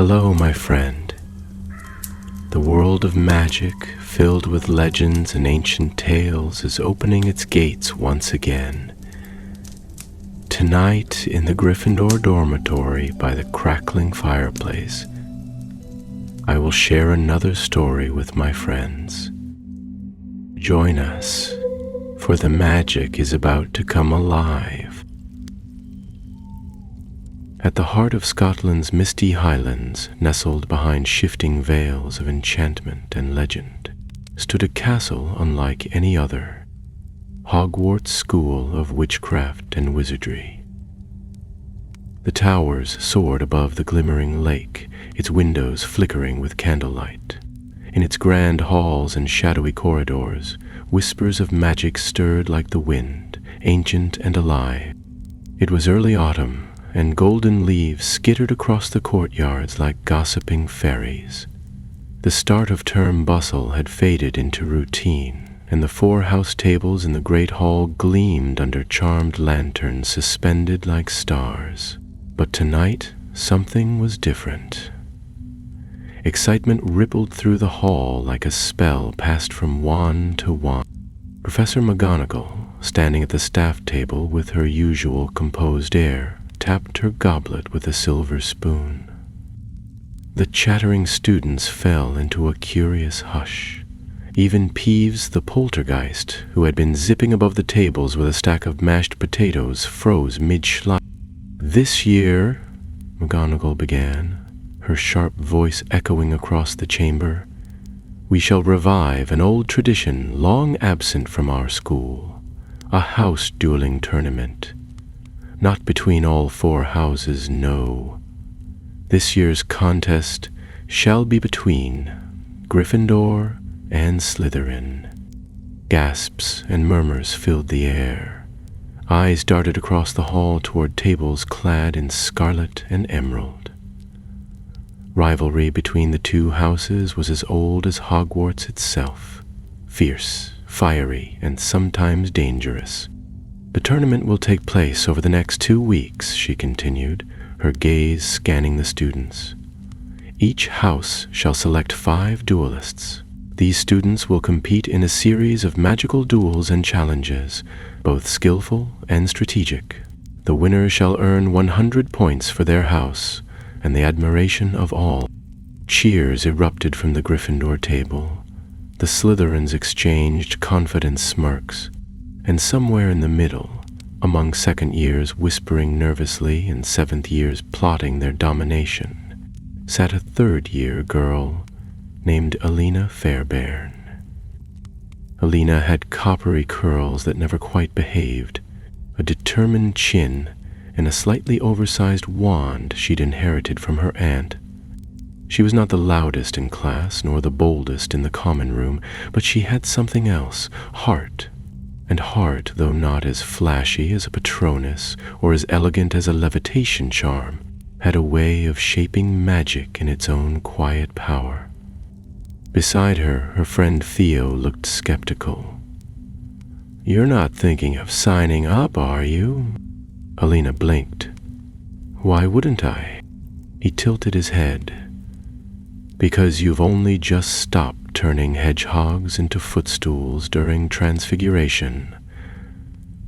Hello, my friend. The world of magic, filled with legends and ancient tales, is opening its gates once again. Tonight, in the Gryffindor dormitory by the crackling fireplace, I will share another story with my friends. Join us, for the magic is about to come alive. At the heart of Scotland's misty highlands, nestled behind shifting veils of enchantment and legend, stood a castle unlike any other, Hogwarts School of Witchcraft and Wizardry. The towers soared above the glimmering lake, its windows flickering with candlelight. In its grand halls and shadowy corridors, whispers of magic stirred like the wind, ancient and alive. It was early autumn, and golden leaves skittered across the courtyards like gossiping fairies. The start of term bustle had faded into routine, and the 4 house tables in the great hall gleamed under charmed lanterns suspended like stars. But tonight, something was different. Excitement rippled through the hall like a spell passed from wand to wand. Professor McGonagall, standing at the staff table with her usual composed air, tapped her goblet with a silver spoon. The chattering students fell into a curious hush. Even Peeves the poltergeist, who had been zipping above the tables with a stack of mashed potatoes, froze mid-schlite. "This year," McGonagall began, her sharp voice echoing across the chamber, "we shall revive an old tradition long absent from our school, a house dueling tournament. Not between all 4 houses, no. This year's contest shall be between Gryffindor and Slytherin." Gasps and murmurs filled the air. Eyes darted across the hall toward tables clad in scarlet and emerald. Rivalry between the 2 houses was as old as Hogwarts itself, fierce, fiery, and sometimes dangerous. "The tournament will take place over the next 2 weeks," she continued, her gaze scanning the students. "Each house shall select 5 duelists. These students will compete in a series of magical duels and challenges, both skillful and strategic. The winner shall earn 100 points for their house, and the admiration of all." Cheers erupted from the Gryffindor table. The Slytherins exchanged confident smirks. And somewhere in the middle, among second years whispering nervously and 7th years plotting their domination, sat a 3rd-year girl named Alina Fairbairn. Alina had coppery curls that never quite behaved, a determined chin, and a slightly oversized wand she'd inherited from her aunt. She was not the loudest in class, nor the boldest in the common room, but she had something else, heart. And heart, though not as flashy as a Patronus or as elegant as a levitation charm, had a way of shaping magic in its own quiet power. Beside her, her friend Theo looked skeptical. "You're not thinking of signing up, are you?" Alina blinked. "Why wouldn't I?" He tilted his head. "Because you've only just stopped turning hedgehogs into footstools during Transfiguration.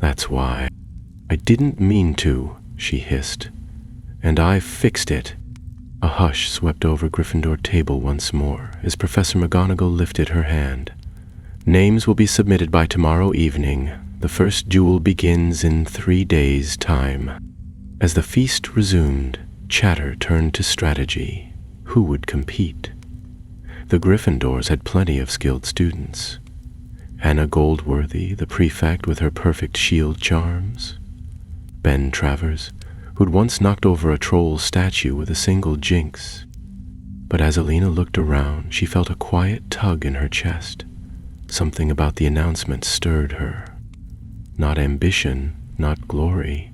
That's why." "I didn't mean to," she hissed. "And I fixed it." A hush swept over Gryffindor table once more as Professor McGonagall lifted her hand. "Names will be submitted by tomorrow evening. The first duel begins in 3 days' time." As the feast resumed, chatter turned to strategy. Who would compete? The Gryffindors had plenty of skilled students. Anna Goldworthy, the prefect with her perfect shield charms. Ben Travers, who'd once knocked over a troll statue with a single jinx. But as Alina looked around, she felt a quiet tug in her chest. Something about the announcement stirred her. Not ambition, not glory.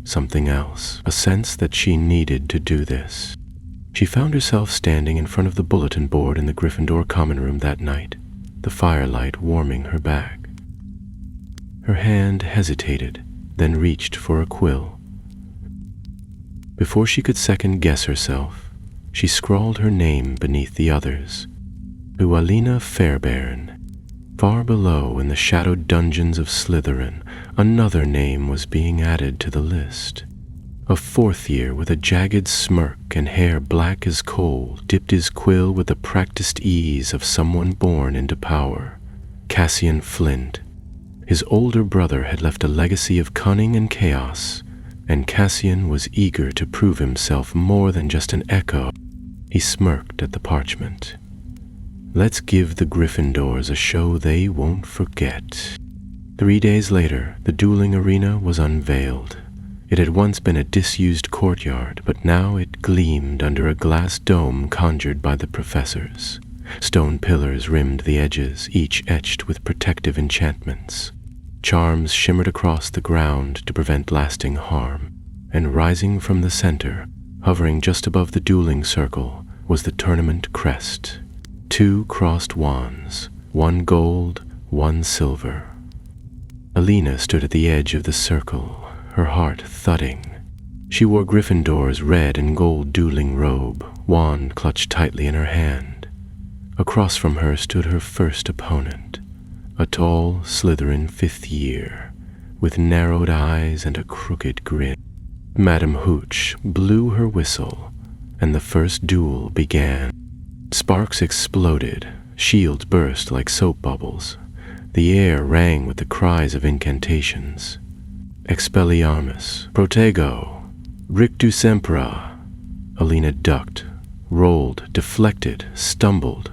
Something else, a sense that she needed to do this. She found herself standing in front of the bulletin board in the Gryffindor common room that night, the firelight warming her back. Her hand hesitated, then reached for a quill. Before she could second-guess herself, she scrawled her name beneath the others. To Alina Fairbairn. Far below, in the shadowed dungeons of Slytherin, another name was being added to the list. A fourth year with a jagged smirk and hair black as coal dipped his quill with the practiced ease of someone born into power. Cassian Flint. His older brother had left a legacy of cunning and chaos, and Cassian was eager to prove himself more than just an echo. He smirked at the parchment. Let's give the Gryffindors a show they won't forget. 3 days later, the dueling arena was unveiled. It had once been a disused courtyard, but now it gleamed under a glass dome conjured by the professors. Stone pillars rimmed the edges, each etched with protective enchantments. Charms shimmered across the ground to prevent lasting harm, and rising from the center, hovering just above the dueling circle, was the tournament crest. 2 crossed wands, 1 gold, 1 silver. Alina stood at the edge of the circle, her heart thudding. She wore Gryffindor's red and gold dueling robe, wand clutched tightly in her hand. Across from her stood her first opponent, a tall Slytherin 5th year, with narrowed eyes and a crooked grin. Madame Hooch blew her whistle, and the first duel began. Sparks exploded, shields burst like soap bubbles. The air rang with the cries of incantations. Expelliarmus, Protego, Rictu Sempra. Alina ducked, rolled, deflected, stumbled.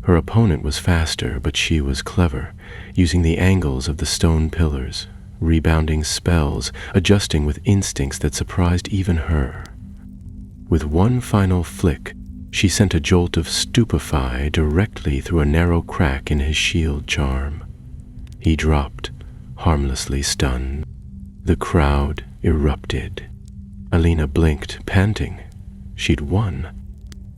Her opponent was faster, but she was clever, using the angles of the stone pillars, rebounding spells, adjusting with instincts that surprised even her. With one final flick, she sent a jolt of stupefy directly through a narrow crack in his shield charm. He dropped, harmlessly stunned. The crowd erupted. Alina blinked, panting. She'd won.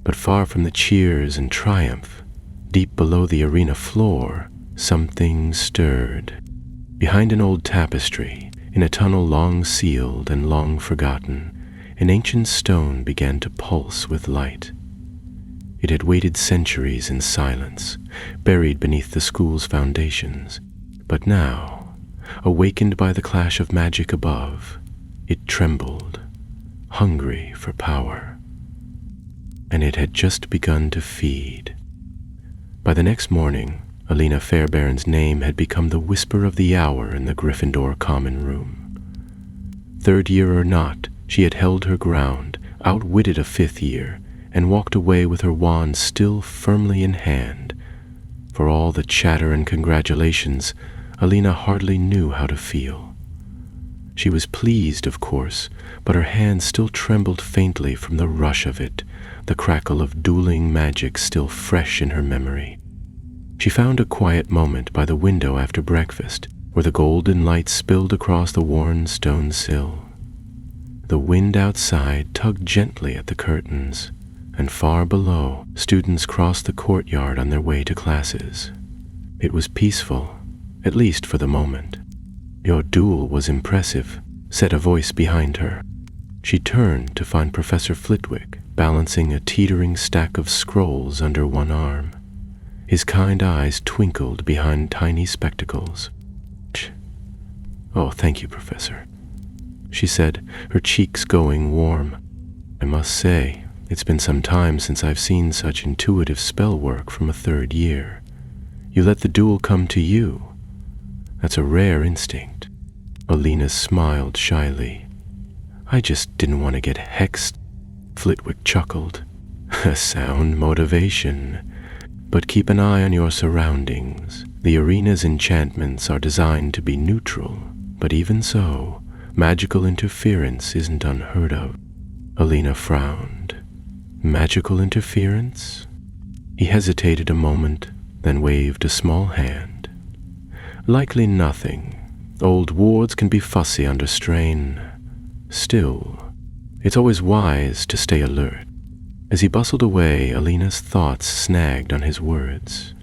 But far from the cheers and triumph, deep below the arena floor, something stirred. Behind an old tapestry, in a tunnel long sealed and long forgotten, an ancient stone began to pulse with light. It had waited centuries in silence, buried beneath the school's foundations. But now, awakened by the clash of magic above, it trembled, hungry for power. And it had just begun to feed. By the next morning, Alina Fairbairn's name had become the whisper of the hour in the Gryffindor common room. 3rd year or not, she had held her ground, outwitted a 5th year, and walked away with her wand still firmly in hand. For all the chatter and congratulations, Alina hardly knew how to feel. She was pleased, of course, but her hand still trembled faintly from the rush of it, the crackle of dueling magic still fresh in her memory. She found a quiet moment by the window after breakfast, where the golden light spilled across the worn stone sill. The wind outside tugged gently at the curtains, and far below, students crossed the courtyard on their way to classes. It was peaceful, at least for the moment. "Your duel was impressive," said a voice behind her. She turned to find Professor Flitwick balancing a teetering stack of scrolls under one arm. His kind eyes twinkled behind tiny spectacles. "Oh, thank you, Professor," she said, her cheeks going warm. "I must say, it's been some time since I've seen such intuitive spell work from a 3rd year. You let the duel come to you. That's a rare instinct." Alina smiled shyly. "I just didn't want to get hexed," Flitwick chuckled. "A sound motivation. But keep an eye on your surroundings. The arena's enchantments are designed to be neutral, but even so, magical interference isn't unheard of." Alina frowned. "Magical interference?" He hesitated a moment, then waved a small hand. "Likely nothing. Old wards can be fussy under strain. Still, it's always wise to stay alert." As he bustled away, Alina's thoughts snagged on his words.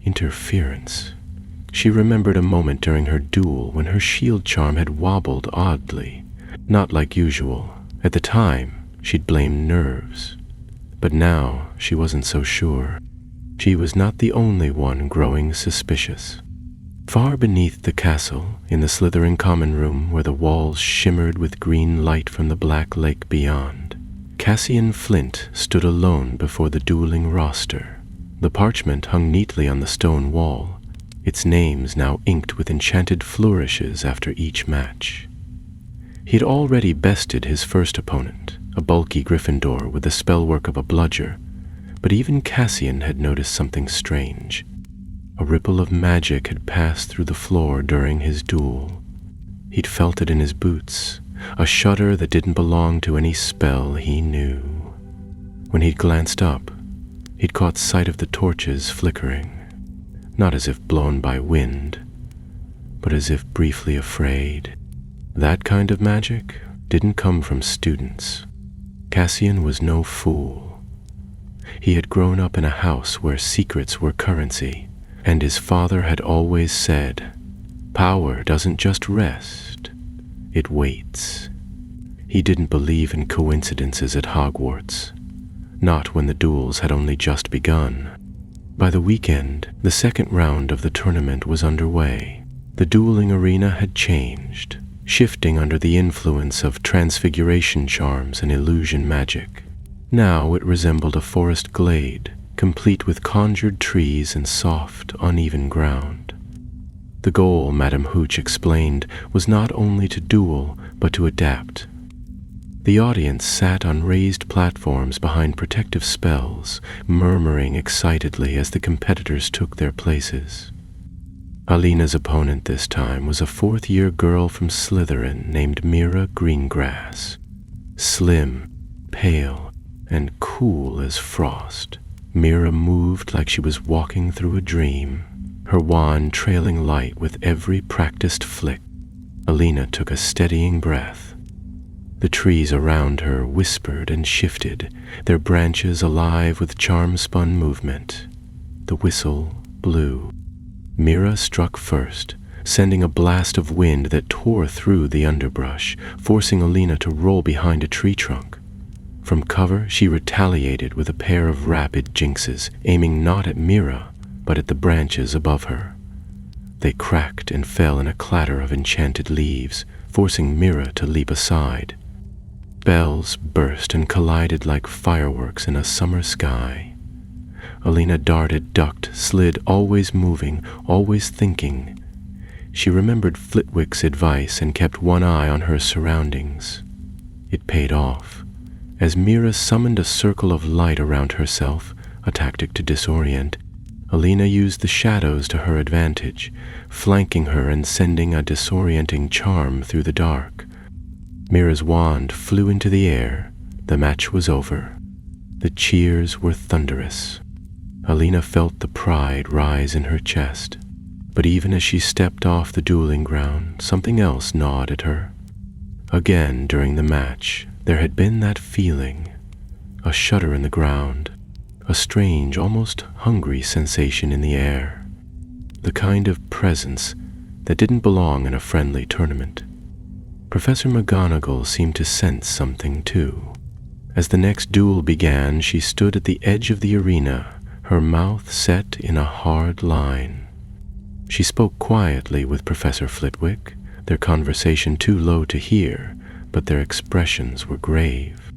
Interference. She remembered a moment during her duel when her shield charm had wobbled oddly, not like usual. At the time, she'd blamed nerves. But now she wasn't so sure. She was not the only one growing suspicious. Far beneath the castle, in the Slytherin common room where the walls shimmered with green light from the black lake beyond, Cassian Flint stood alone before the dueling roster. The parchment hung neatly on the stone wall, its names now inked with enchanted flourishes after each match. He had already bested his first opponent, a bulky Gryffindor with the spellwork of a bludger, but even Cassian had noticed something strange. A ripple of magic had passed through the floor during his duel. He'd felt it in his boots, a shudder that didn't belong to any spell he knew. When he'd glanced up, he'd caught sight of the torches flickering, not as if blown by wind, but as if briefly afraid. That kind of magic didn't come from students. Cassian was no fool. He had grown up in a house where secrets were currency, and his father had always said, "Power doesn't just rest, it waits." He didn't believe in coincidences at Hogwarts, not when the duels had only just begun. By the weekend, the second round of the tournament was underway. The dueling arena had changed, shifting under the influence of transfiguration charms and illusion magic. Now it resembled a forest glade, complete with conjured trees and soft, uneven ground. The goal, Madame Hooch explained, was not only to duel, but to adapt. The audience sat on raised platforms behind protective spells, murmuring excitedly as the competitors took their places. Alina's opponent this time was a fourth-year girl from Slytherin named Mira Greengrass. Slim, pale, and cool as frost, Mira moved like she was walking through a dream, her wand trailing light with every practiced flick. Alina took a steadying breath. The trees around her whispered and shifted, their branches alive with charm-spun movement. The whistle blew. Mira struck first, sending a blast of wind that tore through the underbrush, forcing Alina to roll behind a tree trunk. From cover, she retaliated with a pair of rapid jinxes, aiming not at Mira, but at the branches above her. They cracked and fell in a clatter of enchanted leaves, forcing Mira to leap aside. Bells burst and collided like fireworks in a summer sky. Alina darted, ducked, slid, always moving, always thinking. She remembered Flitwick's advice and kept one eye on her surroundings. It paid off. As Mira summoned a circle of light around herself, a tactic to disorient, Alina used the shadows to her advantage, flanking her and sending a disorienting charm through the dark. Mira's wand flew into the air. The match was over. The cheers were thunderous. Alina felt the pride rise in her chest. But even as she stepped off the dueling ground, something else gnawed at her. Again during the match, there had been that feeling, a shudder in the ground, a strange, almost hungry sensation in the air, the kind of presence that didn't belong in a friendly tournament. Professor McGonagall seemed to sense something too. As the next duel began, she stood at the edge of the arena, her mouth set in a hard line. She spoke quietly with Professor Flitwick, their conversation too low to hear, but their expressions were grave.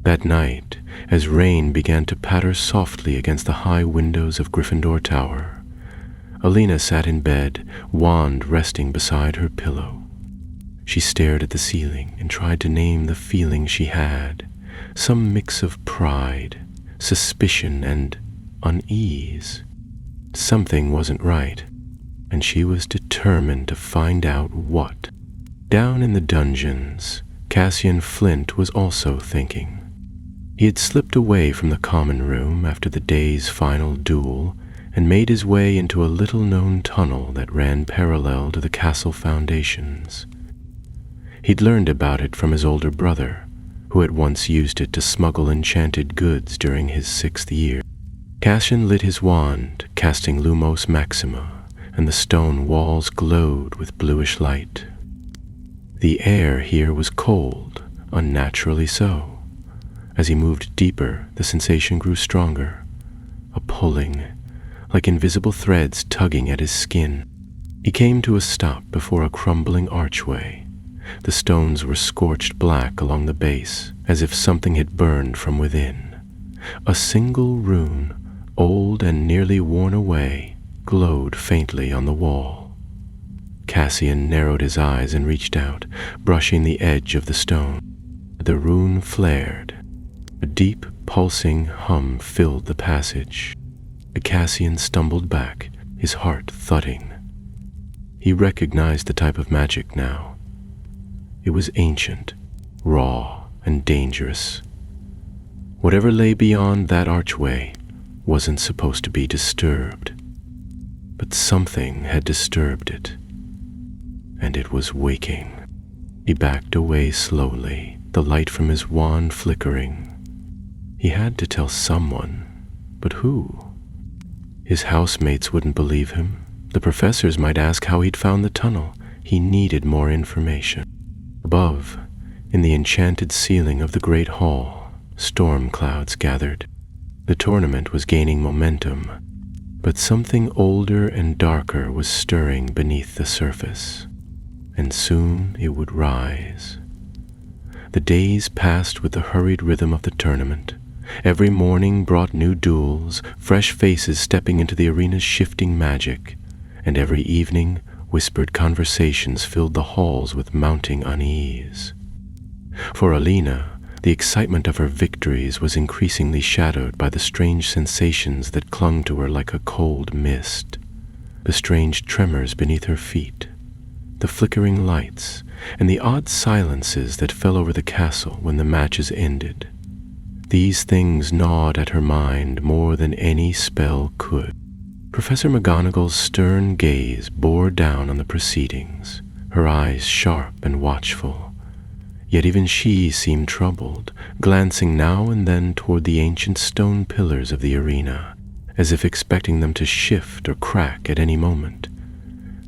That night, as rain began to patter softly against the high windows of Gryffindor Tower, Alina sat in bed, wand resting beside her pillow. She stared at the ceiling and tried to name the feeling she had, some mix of pride, suspicion, and unease. Something wasn't right, and she was determined to find out what. Down in the dungeons, Cassian Flint was also thinking. He had slipped away from the common room after the day's final duel and made his way into a little-known tunnel that ran parallel to the castle foundations. He'd learned about it from his older brother, who had once used it to smuggle enchanted goods during his 6th year. Cassian lit his wand, casting Lumos Maxima, and the stone walls glowed with bluish light. The air here was cold, unnaturally so. As he moved deeper, the sensation grew stronger, a pulling, like invisible threads tugging at his skin. He came to a stop before a crumbling archway. The stones were scorched black along the base, as if something had burned from within. A single rune, old and nearly worn away, glowed faintly on the wall. Cassian narrowed his eyes and reached out, brushing the edge of the stone. The rune flared. A deep, pulsing hum filled the passage. Cassian stumbled back, his heart thudding. He recognized the type of magic now. It was ancient, raw, and dangerous. Whatever lay beyond that archway wasn't supposed to be disturbed. But something had disturbed it, and it was waking. He backed away slowly, the light from his wand flickering. He had to tell someone, but who? His housemates wouldn't believe him. The professors might ask how he'd found the tunnel. He needed more information. Above, in the enchanted ceiling of the great hall, storm clouds gathered. The tournament was gaining momentum, but something older and darker was stirring beneath the surface, and soon it would rise. The days passed with the hurried rhythm of the tournament. Every morning brought new duels, fresh faces stepping into the arena's shifting magic, and every evening whispered conversations filled the halls with mounting unease. For Alina, the excitement of her victories was increasingly shadowed by the strange sensations that clung to her like a cold mist, the strange tremors beneath her feet, the flickering lights, and the odd silences that fell over the castle when the matches ended. These things gnawed at her mind more than any spell could. Professor McGonagall's stern gaze bore down on the proceedings, her eyes sharp and watchful. Yet even she seemed troubled, glancing now and then toward the ancient stone pillars of the arena, as if expecting them to shift or crack at any moment.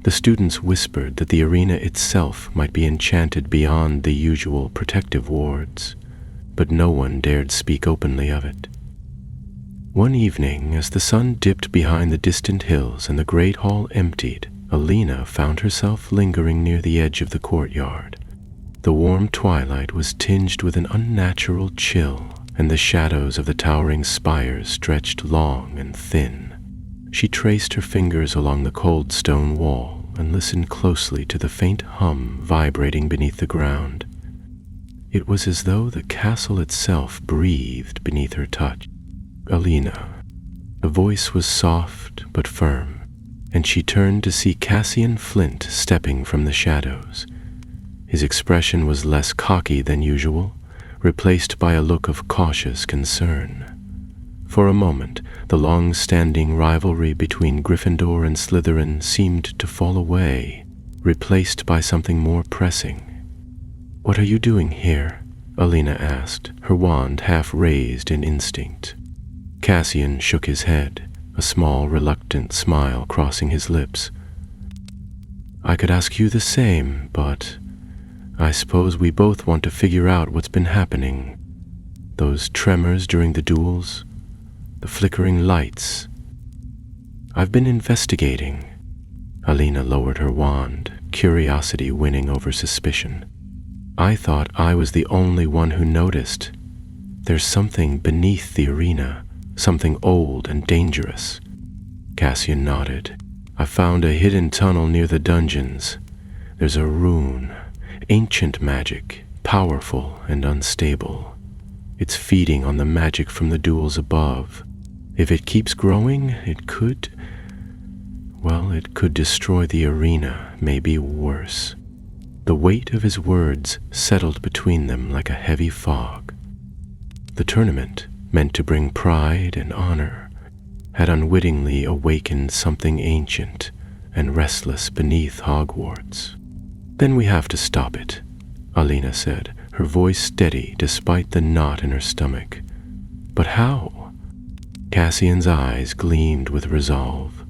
The students whispered that the arena itself might be enchanted beyond the usual protective wards, but no one dared speak openly of it. One evening, as the sun dipped behind the distant hills and the great hall emptied, Alina found herself lingering near the edge of the courtyard. The warm twilight was tinged with an unnatural chill, and the shadows of the towering spires stretched long and thin. She traced her fingers along the cold stone wall and listened closely to the faint hum vibrating beneath the ground. It was as though the castle itself breathed beneath her touch. Alina. The voice was soft but firm, and she turned to see Cassian Flint stepping from the shadows. His expression was less cocky than usual, replaced by a look of cautious concern. For a moment, the long-standing rivalry between Gryffindor and Slytherin seemed to fall away, replaced by something more pressing. "What are you doing here?" Alina asked, her wand half raised in instinct. Cassian shook his head, a small, reluctant smile crossing his lips. "I could ask you the same, but I suppose we both want to figure out what's been happening. Those tremors during the duels, the flickering lights. I've been investigating." Alina lowered her wand, curiosity winning over suspicion. "I thought I was the only one who noticed. There's something beneath the arena, something old and dangerous." Cassian nodded. "I found a hidden tunnel near the dungeons. There's a rune, ancient magic, powerful and unstable. It's feeding on the magic from the duels above. If it keeps growing, it could destroy the arena, maybe worse." The weight of his words settled between them like a heavy fog. The tournament, meant to bring pride and honor, had unwittingly awakened something ancient and restless beneath Hogwarts. "Then we have to stop it," Alina said, her voice steady despite the knot in her stomach. "But how?" Cassian's eyes gleamed with resolve.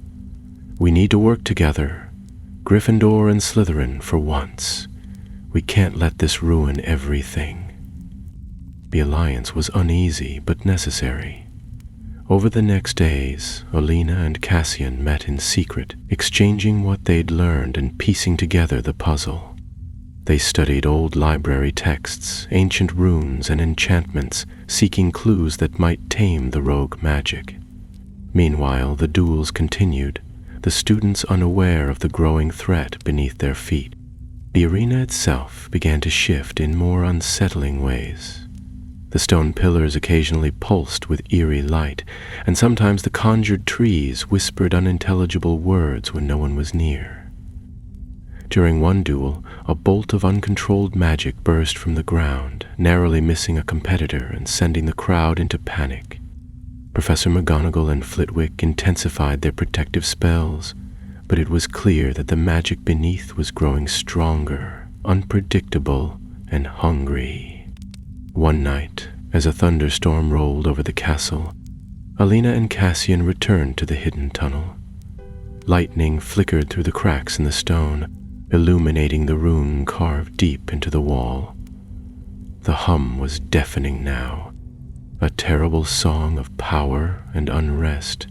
"We need to work together, Gryffindor and Slytherin for once. We can't let this ruin everything." The alliance was uneasy but necessary. Over the next days, Alina and Cassian met in secret, exchanging what they'd learned and piecing together the puzzle. They studied old library texts, ancient runes, and enchantments, seeking clues that might tame the rogue magic. Meanwhile, the duels continued, the students unaware of the growing threat beneath their feet. The arena itself began to shift in more unsettling ways. The stone pillars occasionally pulsed with eerie light, and sometimes the conjured trees whispered unintelligible words when no one was near. During one duel, a bolt of uncontrolled magic burst from the ground, narrowly missing a competitor and sending the crowd into panic. Professor McGonagall and Flitwick intensified their protective spells, but it was clear that the magic beneath was growing stronger, unpredictable, and hungry. One night, as a thunderstorm rolled over the castle, Alina and Cassian returned to the hidden tunnel. Lightning flickered through the cracks in the stone, illuminating the rune carved deep into the wall. The hum was deafening now, a terrible song of power and unrest.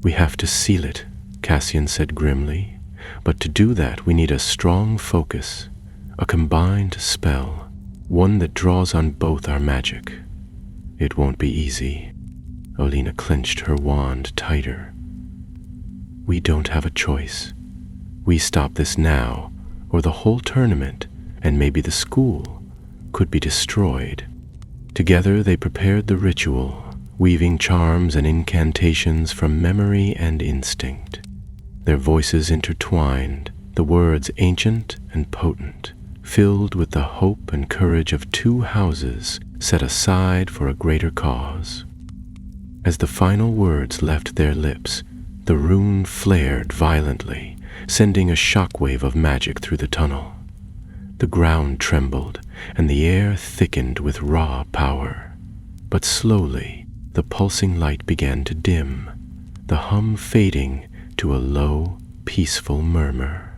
"We have to seal it," Cassian said grimly, "but to do that we need a strong focus, a combined spell, one that draws on both our magic. It won't be easy." Alina clenched her wand tighter. "We don't have a choice. We stop this now, or the whole tournament, and maybe the school, could be destroyed." Together they prepared the ritual, weaving charms and incantations from memory and instinct. Their voices intertwined, the words ancient and potent, filled with the hope and courage of two houses set aside for a greater cause. As the final words left their lips, the rune flared violently, sending a shockwave of magic through the tunnel. The ground trembled, and the air thickened with raw power. But slowly, the pulsing light began to dim, the hum fading to a low, peaceful murmur.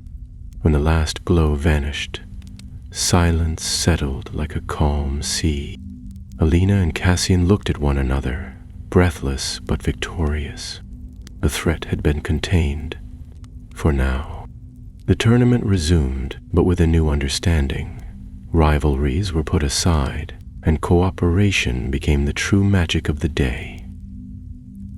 When the last glow vanished, silence settled like a calm sea. Alina and Cassian looked at one another, breathless but victorious. The threat had been contained, for now. The tournament resumed, but with a new understanding. Rivalries were put aside, and cooperation became the true magic of the day.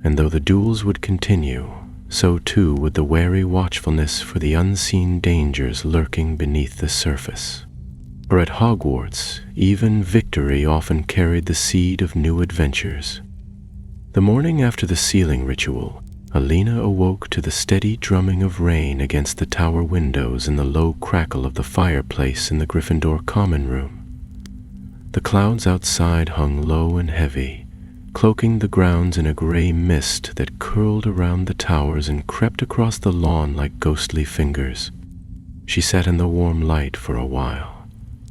And though the duels would continue, so too would the wary watchfulness for the unseen dangers lurking beneath the surface. For at Hogwarts, even victory often carried the seed of new adventures. The morning after the sealing ritual, Alina awoke to the steady drumming of rain against the tower windows and the low crackle of the fireplace in the Gryffindor common room. The clouds outside hung low and heavy, cloaking the grounds in a gray mist that curled around the towers and crept across the lawn like ghostly fingers. She sat in the warm light for a while,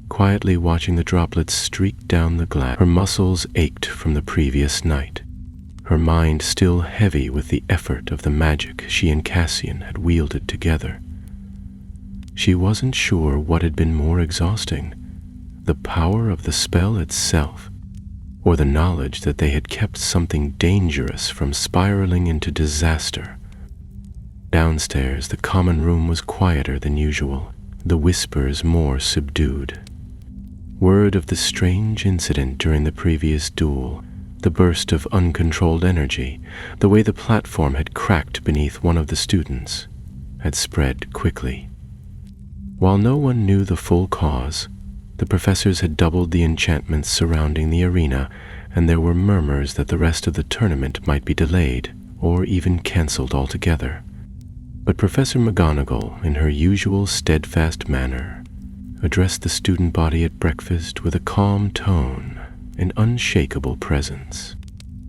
quietly watching the droplets streak down the glass. Her muscles ached from the previous night, her mind still heavy with the effort of the magic she and Cassian had wielded together. She wasn't sure what had been more exhausting, the power of the spell itself, or the knowledge that they had kept something dangerous from spiraling into disaster. Downstairs, the common room was quieter than usual, the whispers more subdued. Word of the strange incident during the previous duel, the burst of uncontrolled energy, the way the platform had cracked beneath one of the students, had spread quickly. While no one knew the full cause, the professors had doubled the enchantments surrounding the arena, and there were murmurs that the rest of the tournament might be delayed or even cancelled altogether. But Professor McGonagall, in her usual steadfast manner, addressed the student body at breakfast with a calm tone, an unshakable presence.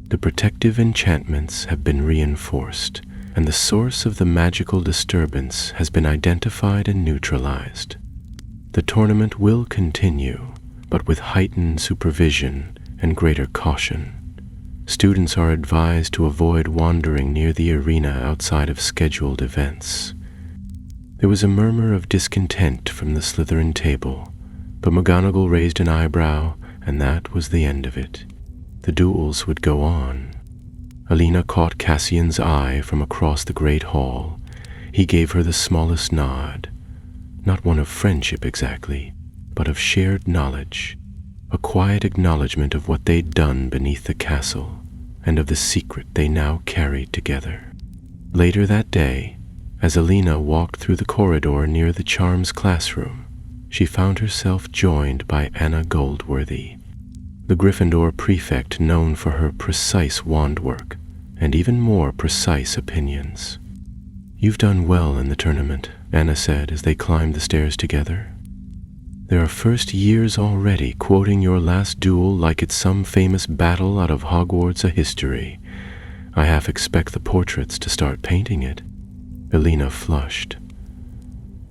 The protective enchantments have been reinforced, and the source of the magical disturbance has been identified and neutralized. The tournament will continue, but with heightened supervision and greater caution. Students are advised to avoid wandering near the arena outside of scheduled events. There was a murmur of discontent from the Slytherin table, but McGonagall raised an eyebrow and that was the end of it. The duels would go on. Alina caught Cassian's eye from across the great hall. He gave her the smallest nod, not one of friendship exactly, but of shared knowledge, a quiet acknowledgement of what they'd done beneath the castle, and of the secret they now carried together. Later that day, as Alina walked through the corridor near the charms classroom, she found herself joined by Anna Goldworthy, the Gryffindor prefect known for her precise wand work and even more precise opinions. "You've done well in the tournament," Anna said as they climbed the stairs together. "There are first years already quoting your last duel like it's some famous battle out of Hogwarts history. I half expect the portraits to start painting it." Alina flushed.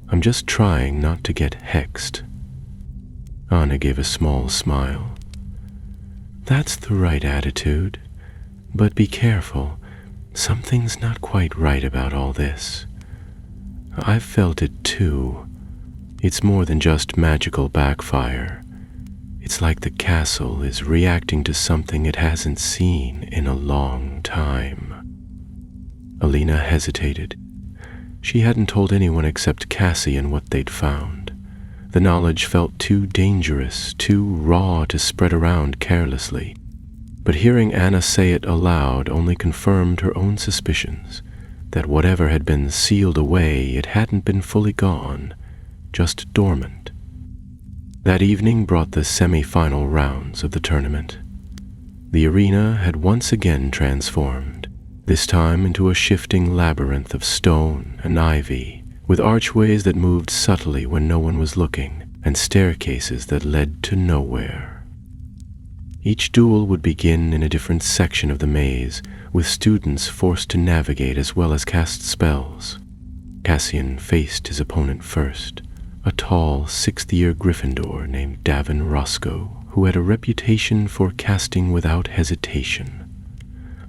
"I'm just trying not to get hexed." Anna gave a small smile. "That's the right attitude. But be careful. Something's not quite right about all this. I've felt it too. It's more than just magical backfire. It's like the castle is reacting to something it hasn't seen in a long time." Alina hesitated. She hadn't told anyone except Cassian what they'd found. The knowledge felt too dangerous, too raw to spread around carelessly. But hearing Anna say it aloud only confirmed her own suspicions, that whatever had been sealed away, it hadn't been fully gone, just dormant. That evening brought the semi-final rounds of the tournament. The arena had once again transformed, this time into a shifting labyrinth of stone and ivy, with archways that moved subtly when no one was looking, and staircases that led to nowhere. Each duel would begin in a different section of the maze, with students forced to navigate as well as cast spells. Cassian faced his opponent first, a tall, sixth-year Gryffindor named Davin Roscoe, who had a reputation for casting without hesitation.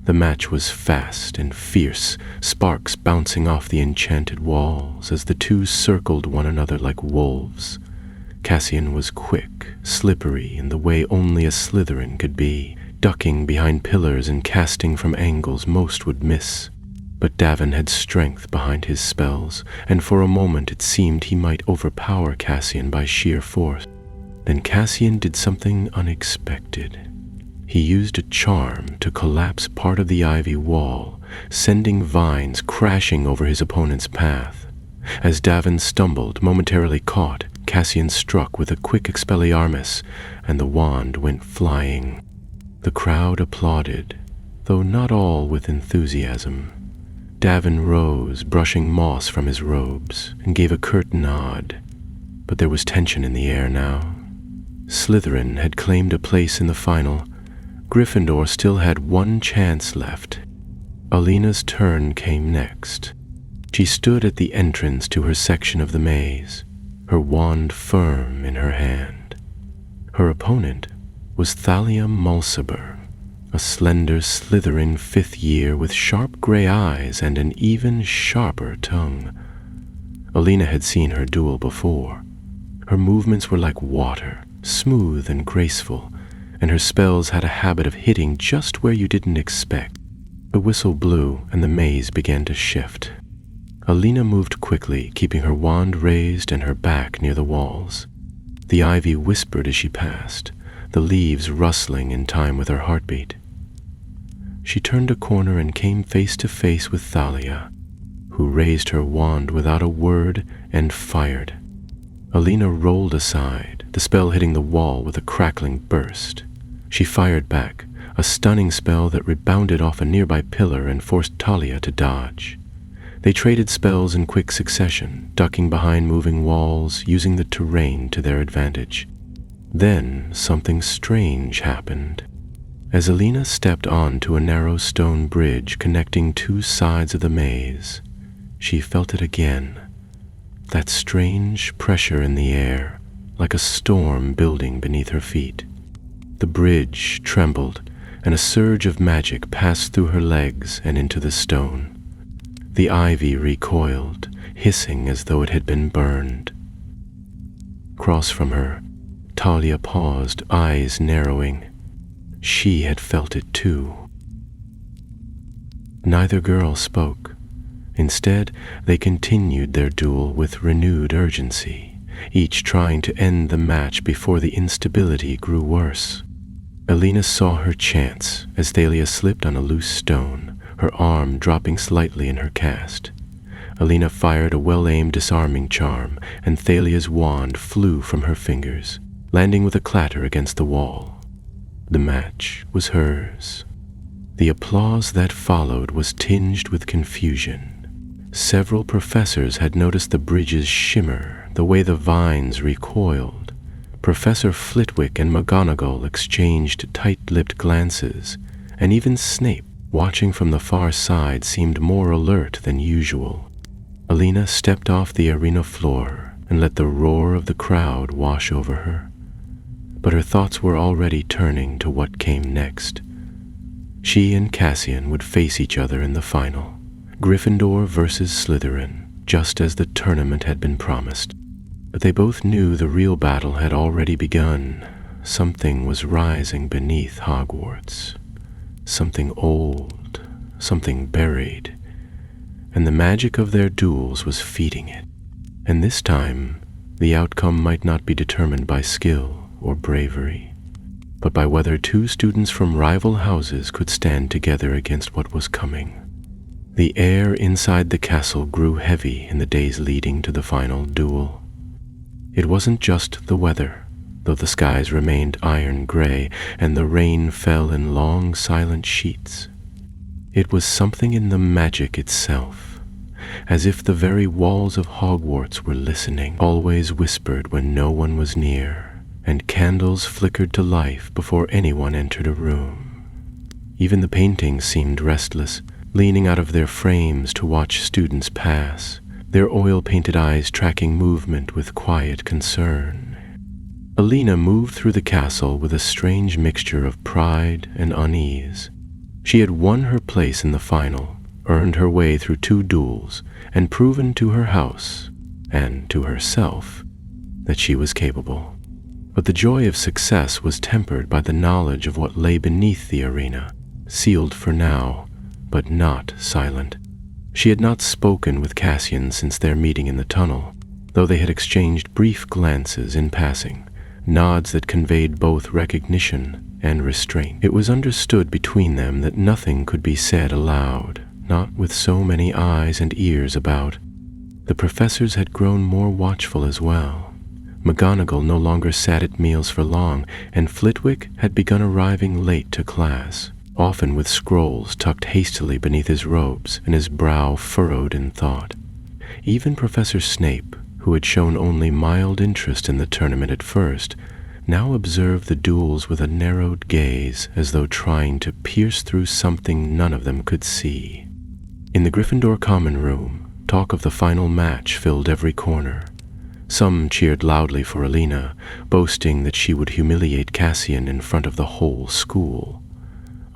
The match was fast and fierce, sparks bouncing off the enchanted walls as the two circled one another like wolves. Cassian was quick, slippery in the way only a Slytherin could be, ducking behind pillars and casting from angles most would miss. But Davin had strength behind his spells, and for a moment it seemed he might overpower Cassian by sheer force. Then Cassian did something unexpected. He used a charm to collapse part of the ivy wall, sending vines crashing over his opponent's path. As Davin stumbled, momentarily caught, Cassian struck with a quick Expelliarmus, and the wand went flying. The crowd applauded, though not all with enthusiasm. Davin rose, brushing moss from his robes, and gave a curt nod, but there was tension in the air now. Slytherin had claimed a place in the final. Gryffindor still had one chance left. Alina's turn came next. She stood at the entrance to her section of the maze, her wand firm in her hand. Her opponent was Thalia Mulciber, a slender Slytherin fifth year with sharp gray eyes and an even sharper tongue. Alina had seen her duel before. Her movements were like water, smooth and graceful, and her spells had a habit of hitting just where you didn't expect. The whistle blew and the maze began to shift. Alina moved quickly, keeping her wand raised and her back near the walls. The ivy whispered as she passed, the leaves rustling in time with her heartbeat. She turned a corner and came face to face with Thalia, who raised her wand without a word and fired. Alina rolled aside, the spell hitting the wall with a crackling burst. She fired back, a stunning spell that rebounded off a nearby pillar and forced Thalia to dodge. They traded spells in quick succession, ducking behind moving walls, using the terrain to their advantage. Then something strange happened. As Alina stepped onto a narrow stone bridge connecting two sides of the maze, she felt it again. That strange pressure in the air, like a storm building beneath her feet. The bridge trembled, and a surge of magic passed through her legs and into the stone. The ivy recoiled, hissing as though it had been burned. Across from her, Talia paused, eyes narrowing. She had felt it too. Neither girl spoke. Instead, they continued their duel with renewed urgency, each trying to end the match before the instability grew worse. Alina saw her chance as Thalia slipped on a loose stone, her arm dropping slightly in her cast. Alina fired a well-aimed disarming charm, and Thalia's wand flew from her fingers, landing with a clatter against the wall. The match was hers. The applause that followed was tinged with confusion. Several professors had noticed the bridge's shimmer, the way the vines recoiled. Professor Flitwick and McGonagall exchanged tight-lipped glances, and even Snape, watching from the far side, seemed more alert than usual. Alina stepped off the arena floor and let the roar of the crowd wash over her. But her thoughts were already turning to what came next. She and Cassian would face each other in the final, Gryffindor versus Slytherin, just as the tournament had been promised. But they both knew the real battle had already begun. Something was rising beneath Hogwarts. Something old, something buried, and the magic of their duels was feeding it. And this time, the outcome might not be determined by skill or bravery, but by whether two students from rival houses could stand together against what was coming. The air inside the castle grew heavy in the days leading to the final duel. It wasn't just the weather, though the skies remained iron gray and the rain fell in long silent sheets. It was something in the magic itself, as if the very walls of Hogwarts were listening, always whispered when no one was near, and candles flickered to life before anyone entered a room. Even the paintings seemed restless, leaning out of their frames to watch students pass, their oil-painted eyes tracking movement with quiet concern. Alina moved through the castle with a strange mixture of pride and unease. She had won her place in the final, earned her way through 2 duels, and proven to her house, and to herself, that she was capable. But the joy of success was tempered by the knowledge of what lay beneath the arena, sealed for now, but not silent. She had not spoken with Cassian since their meeting in the tunnel, though they had exchanged brief glances in passing, nods that conveyed both recognition and restraint. It was understood between them that nothing could be said aloud, not with so many eyes and ears about. The professors had grown more watchful as well. McGonagall no longer sat at meals for long, and Flitwick had begun arriving late to class, often with scrolls tucked hastily beneath his robes and his brow furrowed in thought. Even Professor Snape, who had shown only mild interest in the tournament at first, now observed the duels with a narrowed gaze, as though trying to pierce through something none of them could see. In the Gryffindor common room, talk of the final match filled every corner. Some cheered loudly for Alina, boasting that she would humiliate Cassian in front of the whole school.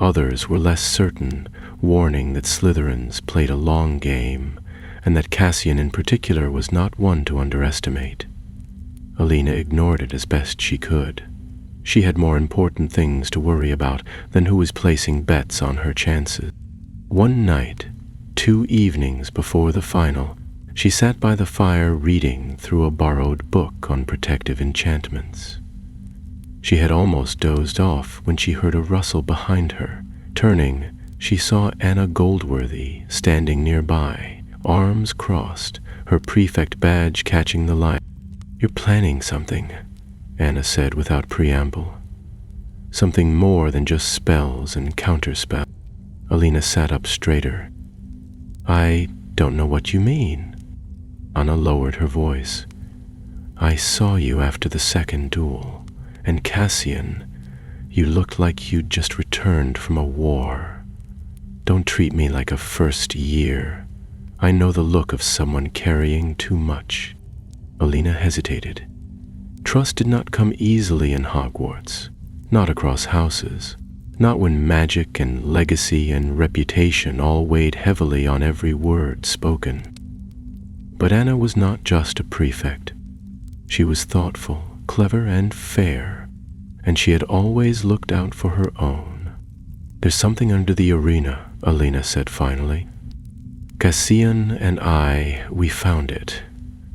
Others were less certain, warning that Slytherins played a long game, and that Cassian in particular was not one to underestimate. Alina ignored it as best she could. She had more important things to worry about than who was placing bets on her chances. One night, 2 evenings before the final, she sat by the fire reading through a borrowed book on protective enchantments. She had almost dozed off when she heard a rustle behind her. Turning, she saw Anna Goldworthy standing nearby, arms crossed, her prefect badge catching the light. "You're planning something," Anna said without preamble. "Something more than just spells and counterspells." Alina sat up straighter. "I don't know what you mean." Anna lowered her voice. "I saw you after the second duel, and Cassian, you looked like you'd just returned from a war. Don't treat me like a first year. I know the look of someone carrying too much." Alina hesitated. Trust did not come easily in Hogwarts, not across houses, not when magic and legacy and reputation all weighed heavily on every word spoken. But Anna was not just a prefect. She was thoughtful, clever and fair, and she had always looked out for her own. "There's something under the arena," Alina said finally. "Cassian and we found it.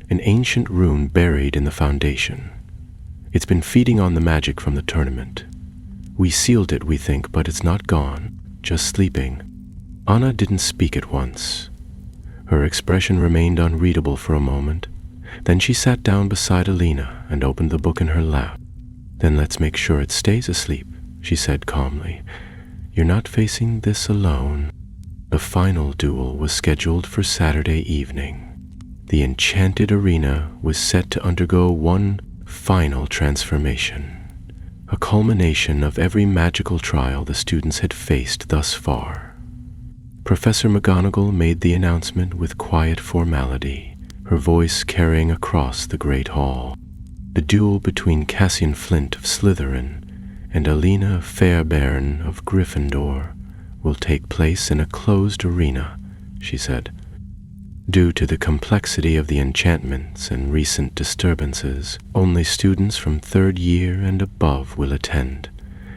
An ancient rune buried in the foundation. It's been feeding on the magic from the tournament. We sealed it, we think, but it's not gone, just sleeping." Anna didn't speak at once. Her expression remained unreadable for a moment. Then she sat down beside Alina and opened the book in her lap. "Then let's make sure it stays asleep," she said calmly. "You're not facing this alone." The final duel was scheduled for Saturday evening. The enchanted arena was set to undergo one final transformation, a culmination of every magical trial the students had faced thus far. Professor McGonagall made the announcement with quiet formality, her voice carrying across the great hall. "The duel between Cassian Flint of Slytherin and Alina Fairbairn of Gryffindor will take place in a closed arena," she said. "Due to the complexity of the enchantments and recent disturbances, only students from 3rd year and above will attend,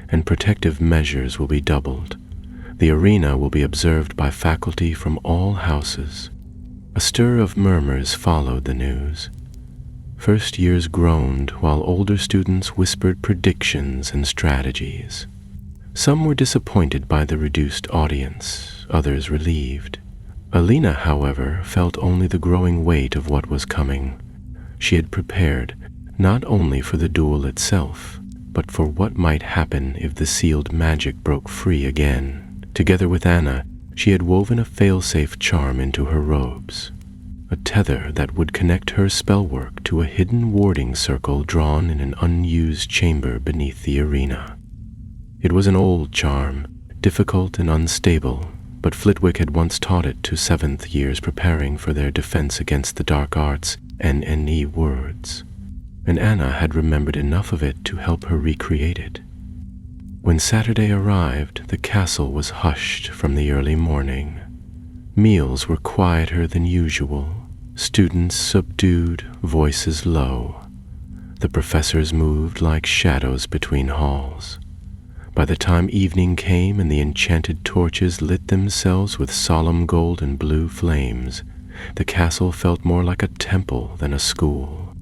and protective measures will be doubled. The arena will be observed by faculty from all houses." A stir of murmurs followed the news. First years groaned while older students whispered predictions and strategies. Some were disappointed by the reduced audience, others relieved. Alina, however, felt only the growing weight of what was coming. She had prepared not only for the duel itself, but for what might happen if the sealed magic broke free again. Together with Anna, she had woven a fail-safe charm into her robes, a tether that would connect her spellwork to a hidden warding circle drawn in an unused chamber beneath the arena. It was an old charm, difficult and unstable, but Flitwick had once taught it to 7th years preparing for their defense against the dark arts and NE words, and Anna had remembered enough of it to help her recreate it. When Saturday arrived, the castle was hushed from the early morning. Meals were quieter than usual, students subdued, voices low. The professors moved like shadows between halls. By the time evening came and the enchanted torches lit themselves with solemn gold and blue flames, the castle felt more like a temple than a school.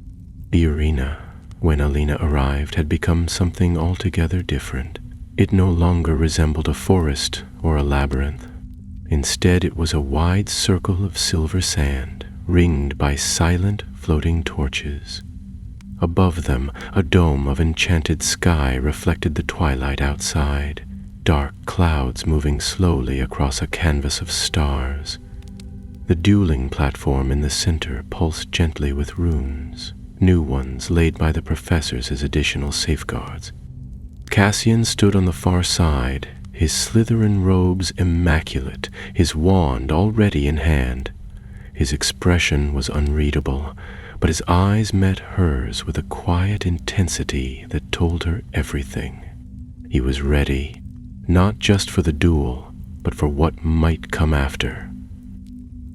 The arena, when Alina arrived, had become something altogether different. It no longer resembled a forest or a labyrinth. Instead, it was a wide circle of silver sand, ringed by silent, floating torches. Above them, a dome of enchanted sky reflected the twilight outside, dark clouds moving slowly across a canvas of stars. The dueling platform in the center pulsed gently with runes, new ones laid by the professors as additional safeguards. Cassian stood on the far side, his Slytherin robes immaculate, his wand already in hand. His expression was unreadable, but his eyes met hers with a quiet intensity that told her everything. He was ready, not just for the duel, but for what might come after.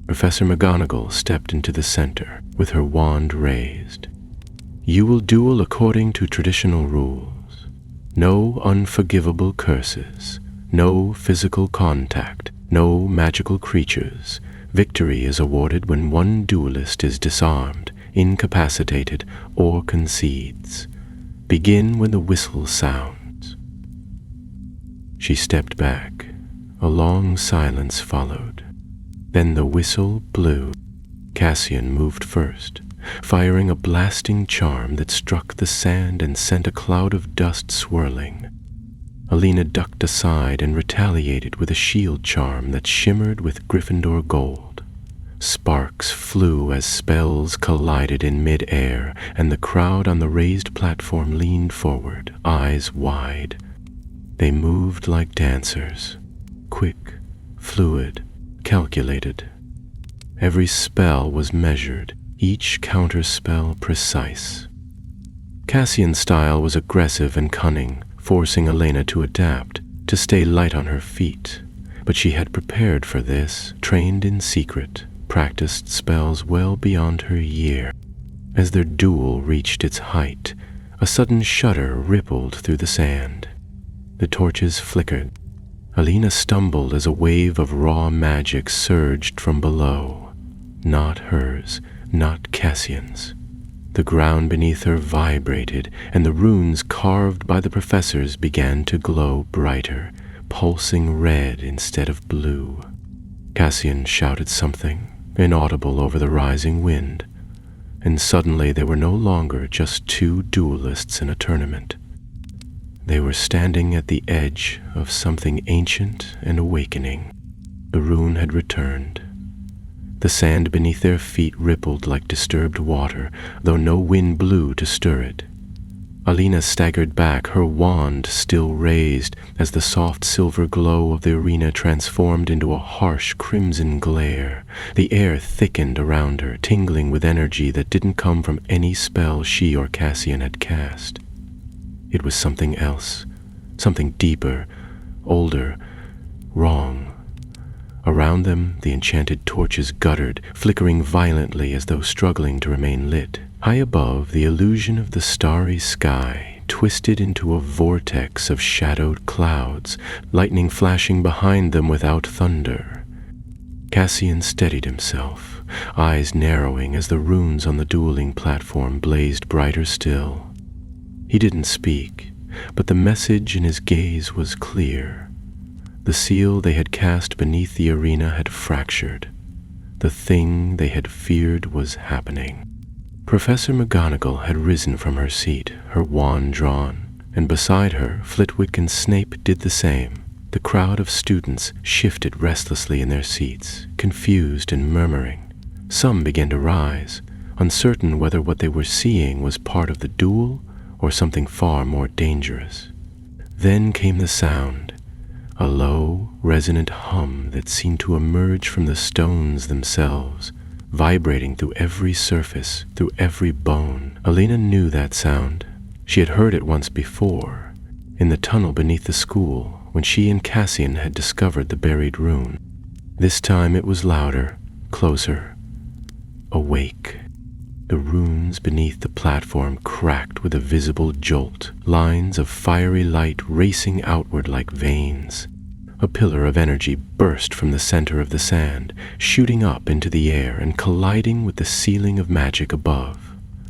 Professor McGonagall stepped into the center, with her wand raised. "You will duel according to traditional rules. No unforgivable curses, no physical contact, no magical creatures. Victory is awarded when one duelist is disarmed, incapacitated, or concedes. Begin when the whistle sounds." She stepped back. A long silence followed. Then the whistle blew. Cassian moved first, firing a blasting charm that struck the sand and sent a cloud of dust swirling. Alina ducked aside and retaliated with a shield charm that shimmered with Gryffindor gold. Sparks flew as spells collided in mid-air, and the crowd on the raised platform leaned forward, eyes wide. They moved like dancers, quick, fluid, calculated. Every spell was measured, each counterspell precise. Cassian's style was aggressive and cunning, forcing Elena to adapt, to stay light on her feet. But she had prepared for this, trained in secret, practiced spells well beyond her year. As their duel reached its height, A sudden shudder rippled through the sand. The torches flickered. Alina stumbled as a wave of raw magic surged from below. Not hers, not Cassian's. The ground beneath her vibrated, and the runes carved by the professors began to glow brighter, pulsing red instead of blue. Cassian shouted something, inaudible over the rising wind, and suddenly they were no longer just two duelists in a tournament. They were standing at the edge of something ancient and awakening. The rune had returned. The sand beneath their feet rippled like disturbed water, though no wind blew to stir it. Alina staggered back, her wand still raised, as the soft silver glow of the arena transformed into a harsh crimson glare. The air thickened around her, tingling with energy that didn't come from any spell she or Cassian had cast. It was something else, something deeper, older, wrong. Around them, the enchanted torches guttered, flickering violently as though struggling to remain lit. High above, the illusion of the starry sky twisted into a vortex of shadowed clouds, lightning flashing behind them without thunder. Cassian steadied himself, eyes narrowing as the runes on the dueling platform blazed brighter still. He didn't speak, but the message in his gaze was clear. The seal they had cast beneath the arena had fractured. The thing they had feared was happening. Professor McGonagall had risen from her seat, her wand drawn, and beside her, Flitwick and Snape did the same. The crowd of students shifted restlessly in their seats, confused and murmuring. Some began to rise, uncertain whether what they were seeing was part of the duel or something far more dangerous. Then came the sound, a low, resonant hum that seemed to emerge from the stones themselves, vibrating through every surface, through every bone. Alina knew that sound. She had heard it once before, in the tunnel beneath the school, when she and Cassian had discovered the buried rune. This time it was louder, closer, awake. The runes beneath the platform cracked with a visible jolt, lines of fiery light racing outward like veins. A pillar of energy burst from the center of the sand, shooting up into the air and colliding with the ceiling of magic above.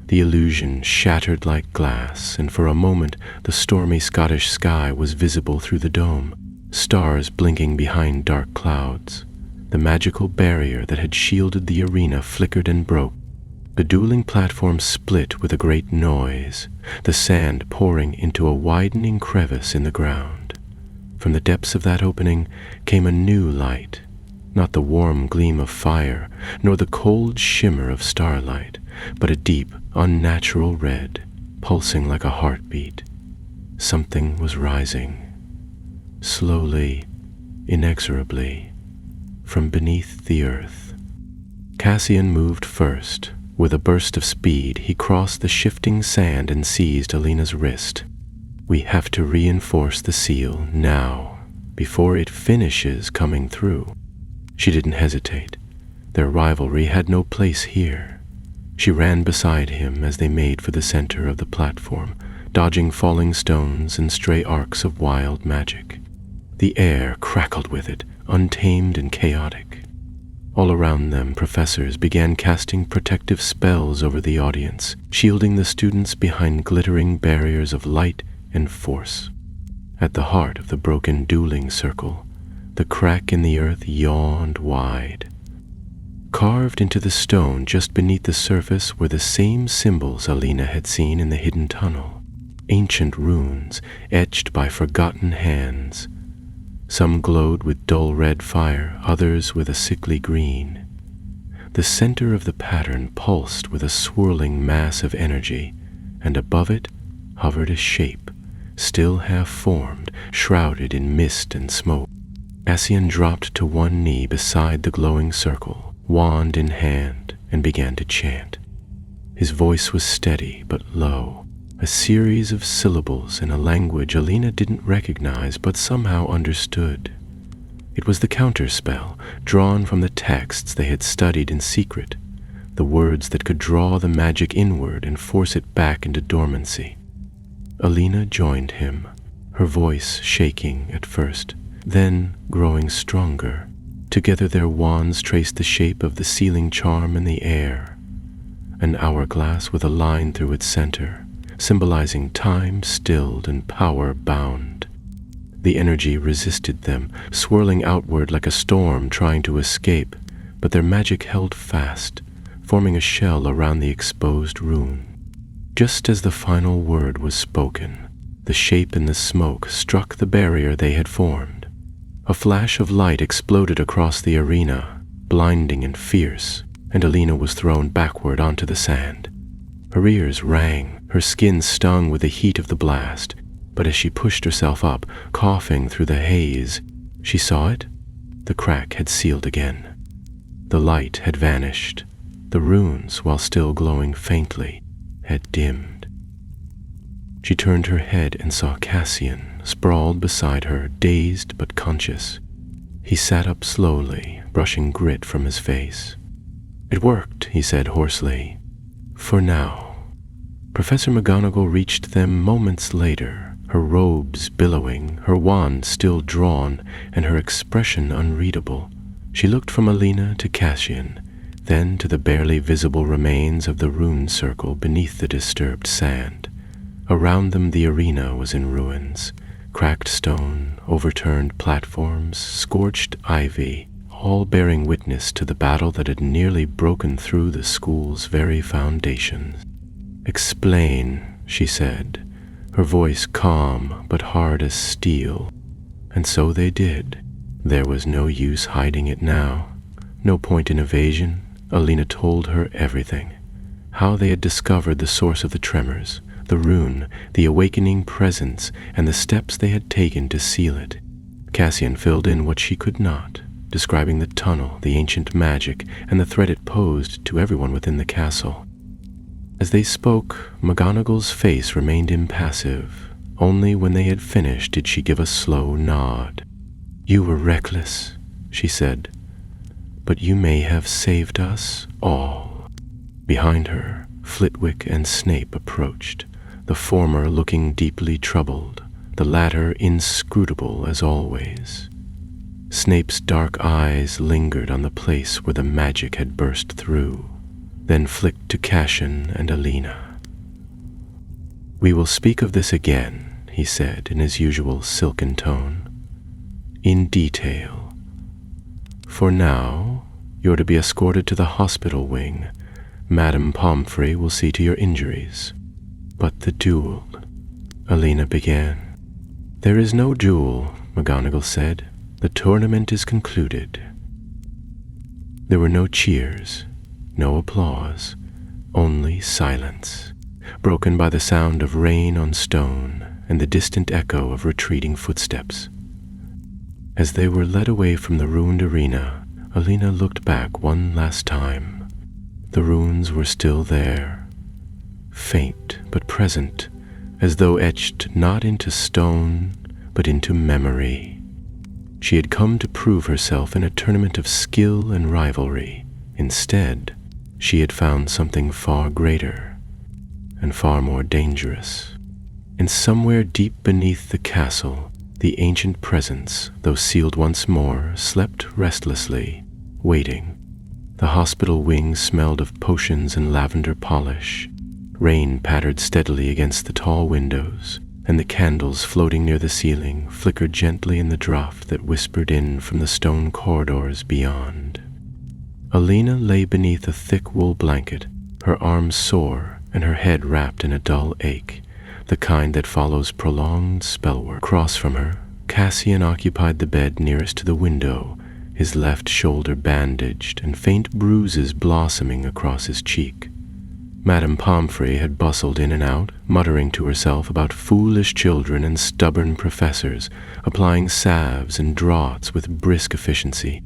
The illusion shattered like glass, and for a moment the stormy Scottish sky was visible through the dome, stars blinking behind dark clouds. The magical barrier that had shielded the arena flickered and broke. The dueling platform split with a great noise, the sand pouring into a widening crevice in the ground. From the depths of that opening came a new light, not the warm gleam of fire, nor the cold shimmer of starlight, but a deep, unnatural red, pulsing like a heartbeat. Something was rising, slowly, inexorably, from beneath the earth. Cassian moved first. With a burst of speed, he crossed the shifting sand and seized Alina's wrist. We have to reinforce the seal now, before it finishes coming through. She didn't hesitate. Their rivalry had no place here. She ran beside him as they made for the center of the platform, dodging falling stones and stray arcs of wild magic. The air crackled with it, untamed and chaotic. All around them, professors began casting protective spells over the audience, shielding the students behind glittering barriers of light and force. At the heart of the broken dueling circle, the crack in the earth yawned wide. Carved into the stone just beneath the surface were the same symbols Alina had seen in the hidden tunnel, ancient runes etched by forgotten hands. Some glowed with dull red fire, others with a sickly green. The center of the pattern pulsed with a swirling mass of energy, and above it hovered a shape, still half-formed, shrouded in mist and smoke. Cassian dropped to one knee beside the glowing circle, wand in hand, and began to chant. His voice was steady but low, a series of syllables in a language Alina didn't recognize but somehow understood. It was the counterspell, drawn from the texts they had studied in secret, the words that could draw the magic inward and force it back into dormancy. Alina joined him, her voice shaking at first, then growing stronger. Together their wands traced the shape of the sealing charm in the air, an hourglass with a line through its center, symbolizing time stilled and power bound. The energy resisted them, swirling outward like a storm trying to escape, but their magic held fast, forming a shell around the exposed rune. Just as the final word was spoken, the shape in the smoke struck the barrier they had formed. A flash of light exploded across the arena, blinding and fierce, and Alina was thrown backward onto the sand. Her ears rang, her skin stung with the heat of the blast, but as she pushed herself up, coughing through the haze, she saw it. The crack had sealed again. The light had vanished. The runes, while still glowing faintly, had dimmed. She turned her head and saw Cassian, sprawled beside her, dazed but conscious. He sat up slowly, brushing grit from his face. "It worked," he said hoarsely. "For now." Professor McGonagall reached them moments later, her robes billowing, her wand still drawn, and her expression unreadable. She looked from Alina to Cassian, then to the barely visible remains of the rune circle beneath the disturbed sand. Around them the arena was in ruins, cracked stone, overturned platforms, scorched ivy, all bearing witness to the battle that had nearly broken through the school's very foundations. "Explain," she said, her voice calm but hard as steel. And so they did. There was no use hiding it now, no point in evasion. Alina told her everything. How they had discovered the source of the tremors, the rune, the awakening presence, and the steps they had taken to seal it. Cassian filled in what she could not, describing the tunnel, the ancient magic, and the threat it posed to everyone within the castle. As they spoke, McGonagall's face remained impassive. Only when they had finished did she give a slow nod. "You were reckless," she said, "but you may have saved us all." Behind her, Flitwick and Snape approached, the former looking deeply troubled, the latter inscrutable as always. Snape's dark eyes lingered on the place where the magic had burst through, then flicked to Cassian and Alina. "We will speak of this again," he said in his usual silken tone, "in detail. For now, you're to be escorted to the hospital wing. Madame Pomfrey will see to your injuries. But the duel," Alina began. "There is no duel," McGonagall said. "The tournament is concluded." There were no cheers, no applause, only silence, broken by the sound of rain on stone and the distant echo of retreating footsteps. As they were led away from the ruined arena, Alina looked back one last time. The runes were still there, faint but present, as though etched not into stone, but into memory. She had come to prove herself in a tournament of skill and rivalry. Instead, she had found something far greater and far more dangerous. And somewhere deep beneath the castle, the ancient presence, though sealed once more, slept restlessly, waiting. The hospital wing smelled of potions and lavender polish. Rain pattered steadily against the tall windows, and the candles floating near the ceiling flickered gently in the draught that whispered in from the stone corridors beyond. Alina lay beneath a thick wool blanket, her arms sore and her head wrapped in a dull ache, the kind that follows prolonged spellwork. Across from her, Cassian occupied the bed nearest to the window, his left shoulder bandaged and faint bruises blossoming across his cheek. Madame Pomfrey had bustled in and out, muttering to herself about foolish children and stubborn professors, applying salves and draughts with brisk efficiency.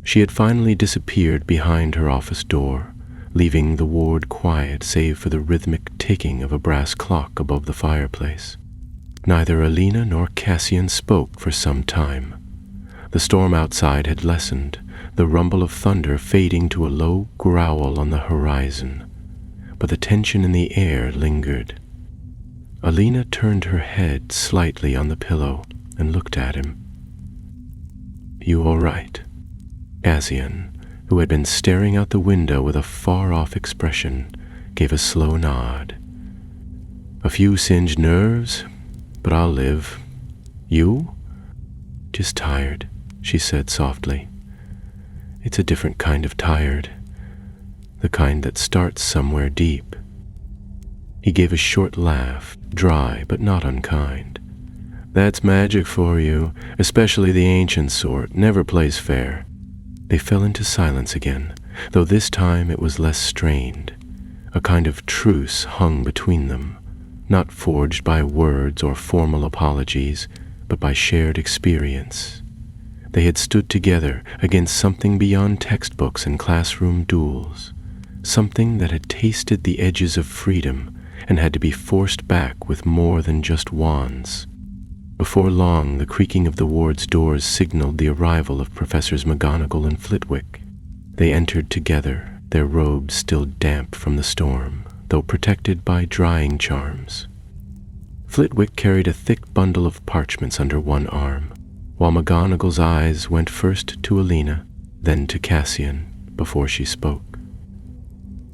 She had finally disappeared behind her office door, leaving the ward quiet save for the rhythmic ticking of a brass clock above the fireplace. Neither Alina nor Cassian spoke for some time. The storm outside had lessened, the rumble of thunder fading to a low growl on the horizon, but the tension in the air lingered. Alina turned her head slightly on the pillow and looked at him. "You all right?" Cassian, who had been staring out the window with a far-off expression, gave a slow nod. "A few singed nerves, but I'll live. You?" "Just tired," she said softly. "It's a different kind of tired, the kind that starts somewhere deep." He gave a short laugh, dry but not unkind. "That's magic for you, especially the ancient sort, never plays fair." They fell into silence again, though this time it was less strained. A kind of truce hung between them, not forged by words or formal apologies, but by shared experience. They had stood together against something beyond textbooks and classroom duels, something that had tasted the edges of freedom and had to be forced back with more than just wands. Before long, the creaking of the ward's doors signaled the arrival of Professors McGonagall and Flitwick. They entered together, their robes still damp from the storm, though protected by drying charms. Flitwick carried a thick bundle of parchments under one arm, while McGonagall's eyes went first to Alina, then to Cassian, before she spoke.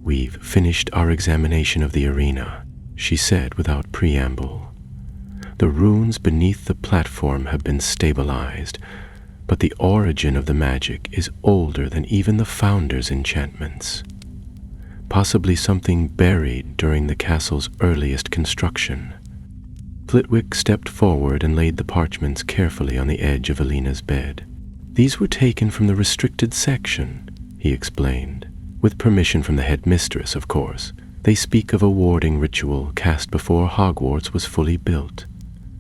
"We've finished our examination of the arena," she said without preamble. "The runes beneath the platform have been stabilized, but the origin of the magic is older than even the founder's enchantments. Possibly something buried during the castle's earliest construction." Flitwick stepped forward and laid the parchments carefully on the edge of Alina's bed. "These were taken from the restricted section," he explained. "With permission from the headmistress, of course. They speak of a warding ritual cast before Hogwarts was fully built.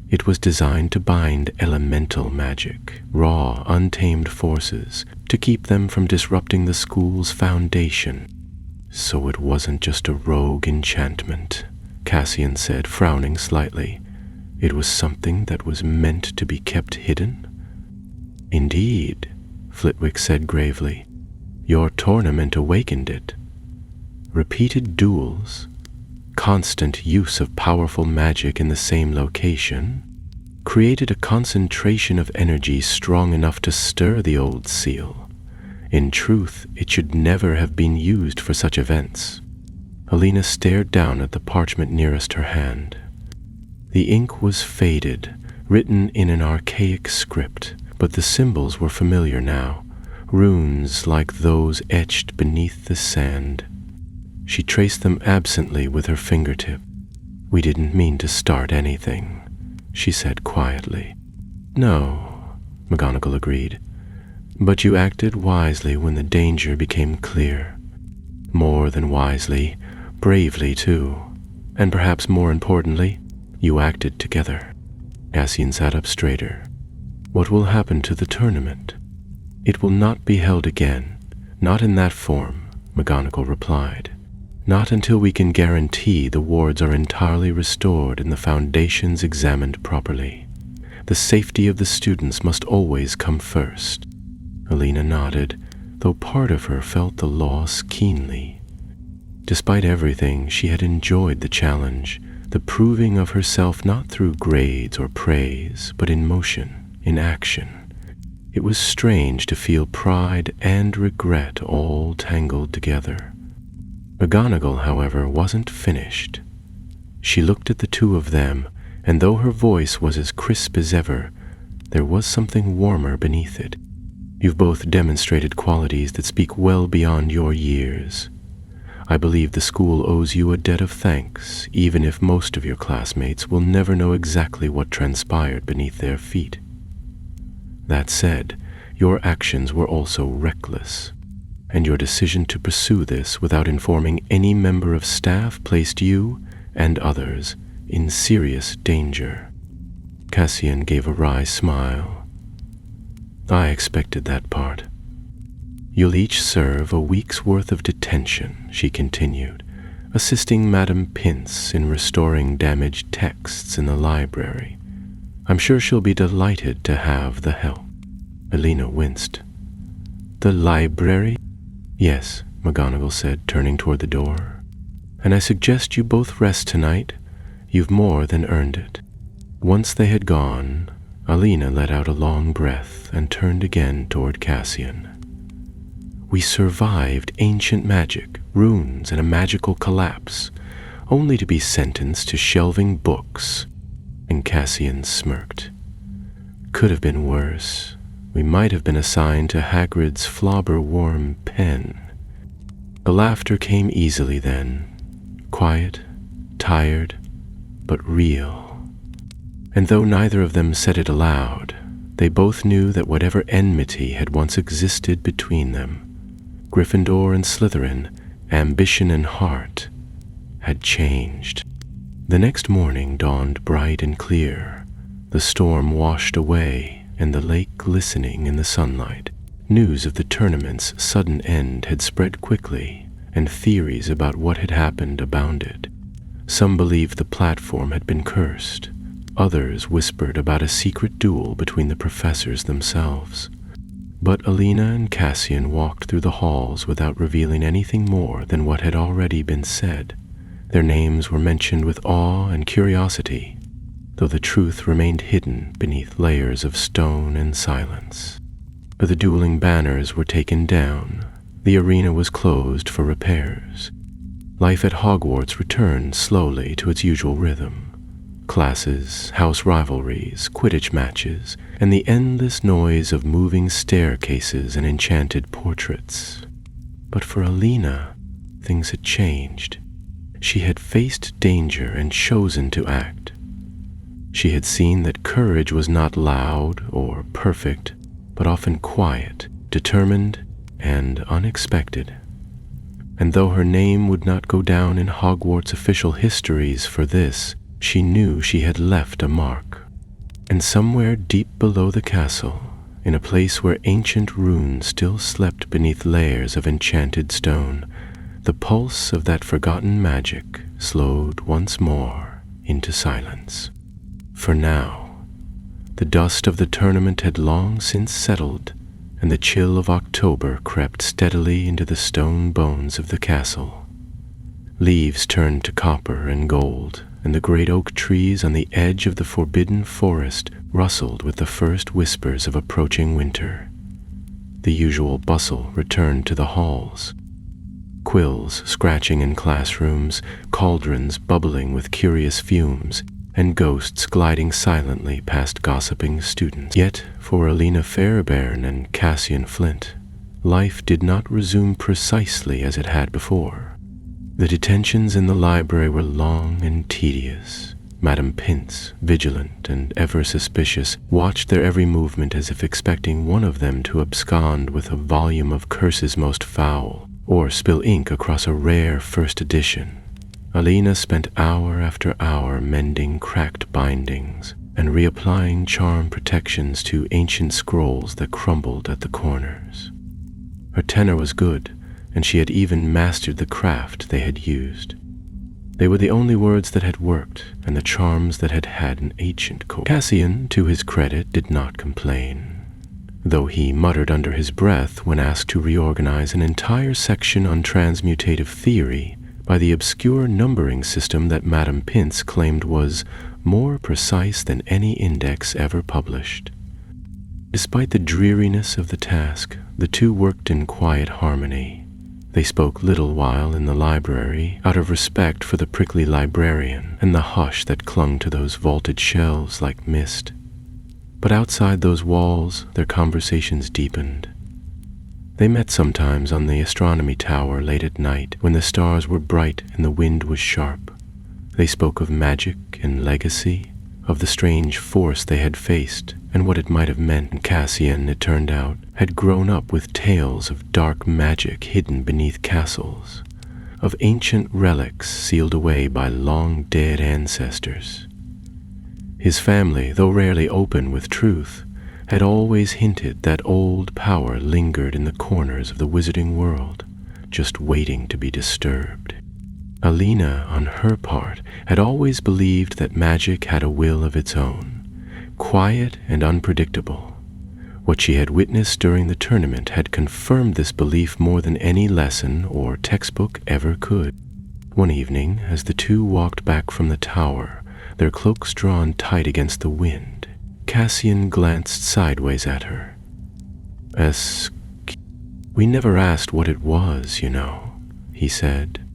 It was designed to bind elemental magic, raw, untamed forces, to keep them from disrupting the school's foundation." "So it wasn't just a rogue enchantment," Cassian said, frowning slightly. "It was something that was meant to be kept hidden?" "Indeed," Flitwick said gravely. "Your tournament awakened it. Repeated duels, constant use of powerful magic in the same location, created a concentration of energy strong enough to stir the old seal. In truth, it should never have been used for such events." Alina stared down at the parchment nearest her hand. The ink was faded, written in an archaic script, but the symbols were familiar now, runes like those etched beneath the sand. She traced them absently with her fingertip. "We didn't mean to start anything," she said quietly. "No," McGonagall agreed. "But you acted wisely when the danger became clear. More than wisely, bravely too. And perhaps more importantly, you acted together." Cassian sat up straighter. "What will happen to the tournament?" "It will not be held again, not in that form," McGonagall replied. "Not until we can guarantee the wards are entirely restored and the foundations examined properly. The safety of the students must always come first." Alina nodded, though part of her felt the loss keenly. Despite everything, she had enjoyed the challenge, the proving of herself not through grades or praise, but in motion, in action. It was strange to feel pride and regret all tangled together. McGonagall, however, wasn't finished. She looked at the two of them, and though her voice was as crisp as ever, there was something warmer beneath it. "You've both demonstrated qualities that speak well beyond your years. I believe the school owes you a debt of thanks, even if most of your classmates will never know exactly what transpired beneath their feet. That said, your actions were also reckless, and your decision to pursue this without informing any member of staff placed you and others in serious danger." Cassian gave a wry smile. "I expected that part. You'll each serve a week's worth of detention," she continued, assisting Madame Pince in restoring damaged texts in the library. "I'm sure she'll be delighted to have the help." Alina winced. "The library?" "Yes," McGonagall said, turning toward the door. "And I suggest you both rest tonight. You've more than earned it." Once they had gone, Alina let out a long breath and turned again toward Cassian. "We survived ancient magic, runes, and a magical collapse, only to be sentenced to shelving books," and Cassian smirked. "Could have been worse. We might have been assigned to Hagrid's flobber-worm pen." The laughter came easily then, quiet, tired, but real. And though neither of them said it aloud, they both knew that whatever enmity had once existed between them, Gryffindor and Slytherin, ambition and heart, had changed. The next morning dawned bright and clear. The storm washed away, and the lake glistening in the sunlight. News of the tournament's sudden end had spread quickly, and theories about what had happened abounded. Some believed the platform had been cursed. Others whispered about a secret duel between the professors themselves. But Alina and Cassian walked through the halls without revealing anything more than what had already been said. Their names were mentioned with awe and curiosity, though the truth remained hidden beneath layers of stone and silence. The dueling banners were taken down. The arena was closed for repairs. Life at Hogwarts returned slowly to its usual rhythm. Classes, house rivalries, Quidditch matches, and the endless noise of moving staircases and enchanted portraits. But for Alina, things had changed. She had faced danger and chosen to act. She had seen that courage was not loud or perfect, but often quiet, determined, and unexpected. And though her name would not go down in Hogwarts official histories for this, she knew she had left a mark. And somewhere deep below the castle, in a place where ancient runes still slept beneath layers of enchanted stone, the pulse of that forgotten magic slowed once more into silence. For now, the dust of the tournament had long since settled, and the chill of October crept steadily into the stone bones of the castle. Leaves turned to copper and gold, and the great oak trees on the edge of the forbidden forest rustled with the first whispers of approaching winter. The usual bustle returned to the halls. Quills scratching in classrooms, cauldrons bubbling with curious fumes, and ghosts gliding silently past gossiping students. Yet, for Alina Fairbairn and Cassian Flint, life did not resume precisely as it had before. The detentions in the library were long and tedious. Madame Pince, vigilant and ever suspicious, watched their every movement as if expecting one of them to abscond with a volume of Curses Most Foul, or spill ink across a rare first edition. Alina spent hour after hour mending cracked bindings and reapplying charm protections to ancient scrolls that crumbled at the corners. Her tenor was good, and she had even mastered the craft they had used. They were the only words that had worked, and the charms that had had an ancient core. Cassian, to his credit, did not complain, though he muttered under his breath when asked to reorganize an entire section on transmutative theory by the obscure numbering system that Madame Pince claimed was more precise than any index ever published. Despite the dreariness of the task, the two worked in quiet harmony. They spoke little while in the library, out of respect for the prickly librarian and the hush that clung to those vaulted shelves like mist. But outside those walls, their conversations deepened. They met sometimes on the astronomy tower late at night when the stars were bright and the wind was sharp. They spoke of magic and legacy, of the strange force they had faced and what it might have meant. Cassian, it turned out, had grown up with tales of dark magic hidden beneath castles, of ancient relics sealed away by long-dead ancestors. His family, though rarely open with truth, had always hinted that old power lingered in the corners of the wizarding world, just waiting to be disturbed. Alina, on her part, had always believed that magic had a will of its own, quiet and unpredictable. What she had witnessed during the tournament had confirmed this belief more than any lesson or textbook ever could. One evening, as the two walked back from the tower, their cloaks drawn tight against the wind. Cassian glanced sideways at her. We never asked what it was, he said.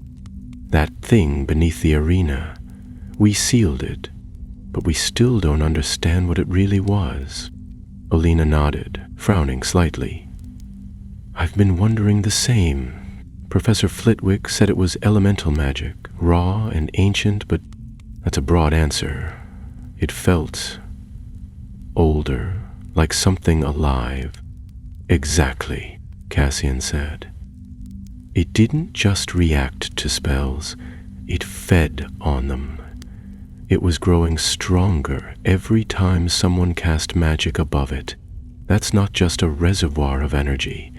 That thing beneath the arena. We sealed it, but we still don't understand what it really was. Alina nodded, frowning slightly. I've been wondering the same. Professor Flitwick said it was elemental magic, raw and ancient, but that's a broad answer. It felt older, like something alive. Exactly, Cassian said. It didn't just react to spells, it fed on them. It was growing stronger every time someone cast magic above it. That's not just a reservoir of energy,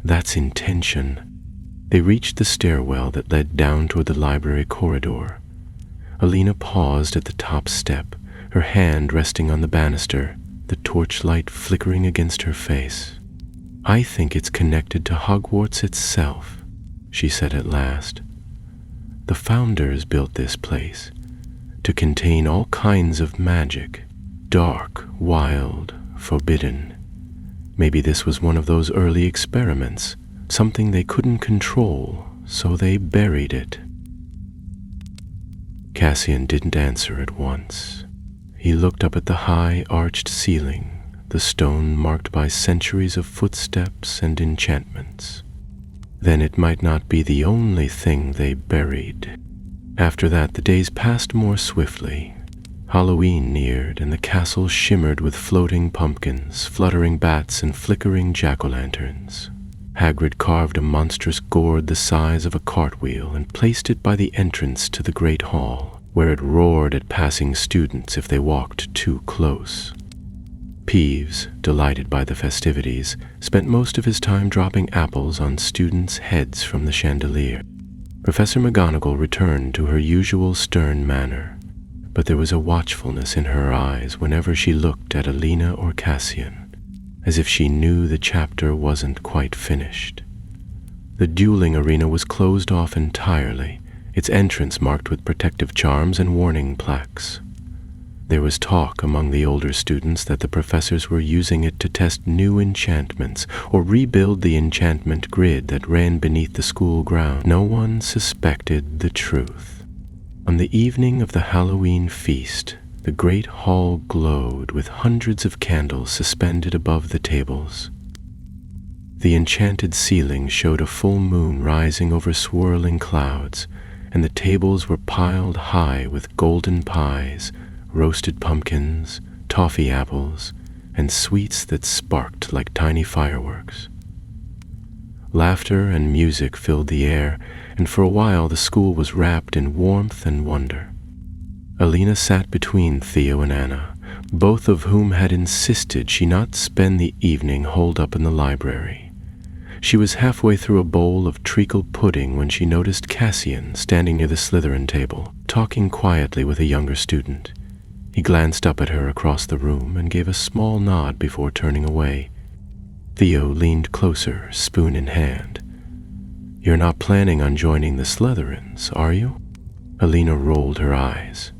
that's intention. They reached the stairwell that led down toward the library corridor. Alina paused at the top step, her hand resting on the banister, the torchlight flickering against her face. I think it's connected to Hogwarts itself, she said at last. The founders built this place to contain all kinds of magic, dark, wild, forbidden. Maybe this was one of those early experiments, something they couldn't control, so they buried it. Cassian didn't answer at once. He looked up at the high, arched ceiling, the stone marked by centuries of footsteps and enchantments. Then it might not be the only thing they buried. After that, the days passed more swiftly. Halloween neared, and the castle shimmered with floating pumpkins, fluttering bats, and flickering jack-o'-lanterns. Hagrid carved a monstrous gourd the size of a cartwheel and placed it by the entrance to the great hall, where it roared at passing students if they walked too close. Peeves, delighted by the festivities, spent most of his time dropping apples on students' heads from the chandelier. Professor McGonagall returned to her usual stern manner, but there was a watchfulness in her eyes whenever she looked at Alina or Cassian, as if she knew the chapter wasn't quite finished. The dueling arena was closed off entirely, its entrance marked with protective charms and warning plaques. There was talk among the older students that the professors were using it to test new enchantments or rebuild the enchantment grid that ran beneath the school ground. No one suspected the truth. On the evening of the Halloween feast, the great hall glowed with hundreds of candles suspended above the tables. The enchanted ceiling showed a full moon rising over swirling clouds, and the tables were piled high with golden pies, roasted pumpkins, toffee apples, and sweets that sparked like tiny fireworks. Laughter and music filled the air, and for a while the school was wrapped in warmth and wonder. Alina sat between Theo and Anna, both of whom had insisted she not spend the evening holed up in the library. She was halfway through a bowl of treacle pudding when she noticed Cassian standing near the Slytherin table, talking quietly with a younger student. He glanced up at her across the room and gave a small nod before turning away. Theo leaned closer, spoon in hand. "You're not planning on joining the Slytherins, are you?" Alina rolled her eyes.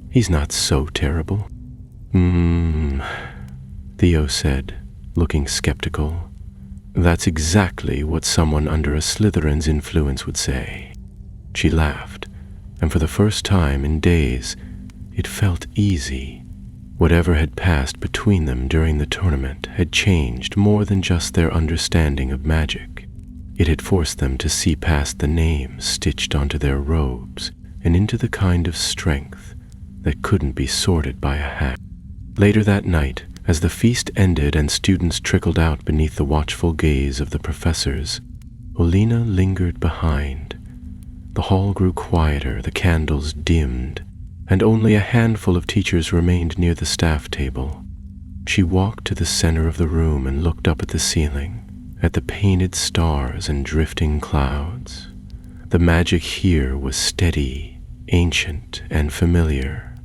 "He's not so terrible." Theo said, looking skeptical. "That's exactly what someone under a Slytherin's influence would say." She laughed, and for the first time in days, it felt easy. Whatever had passed between them during the tournament had changed more than just their understanding of magic. It had forced them to see past the names stitched onto their robes and into the kind of strength that couldn't be sorted by a hat. Later that night, as the feast ended and students trickled out beneath the watchful gaze of the professors, Alina lingered behind. The hall grew quieter, the candles dimmed, and only a handful of teachers remained near the staff table. She walked to the center of the room and looked up at the ceiling, at the painted stars and drifting clouds. The magic here was steady, ancient, and familiar,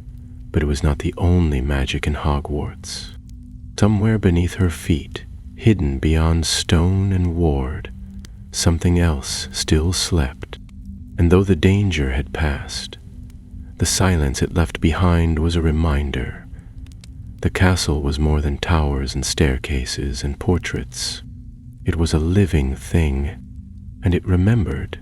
but it was not the only magic in Hogwarts. Somewhere beneath her feet, hidden beyond stone and ward, something else still slept, and though the danger had passed, The silence it left behind was a reminder. The castle was more than towers and staircases and portraits. It was a living thing, and it remembered.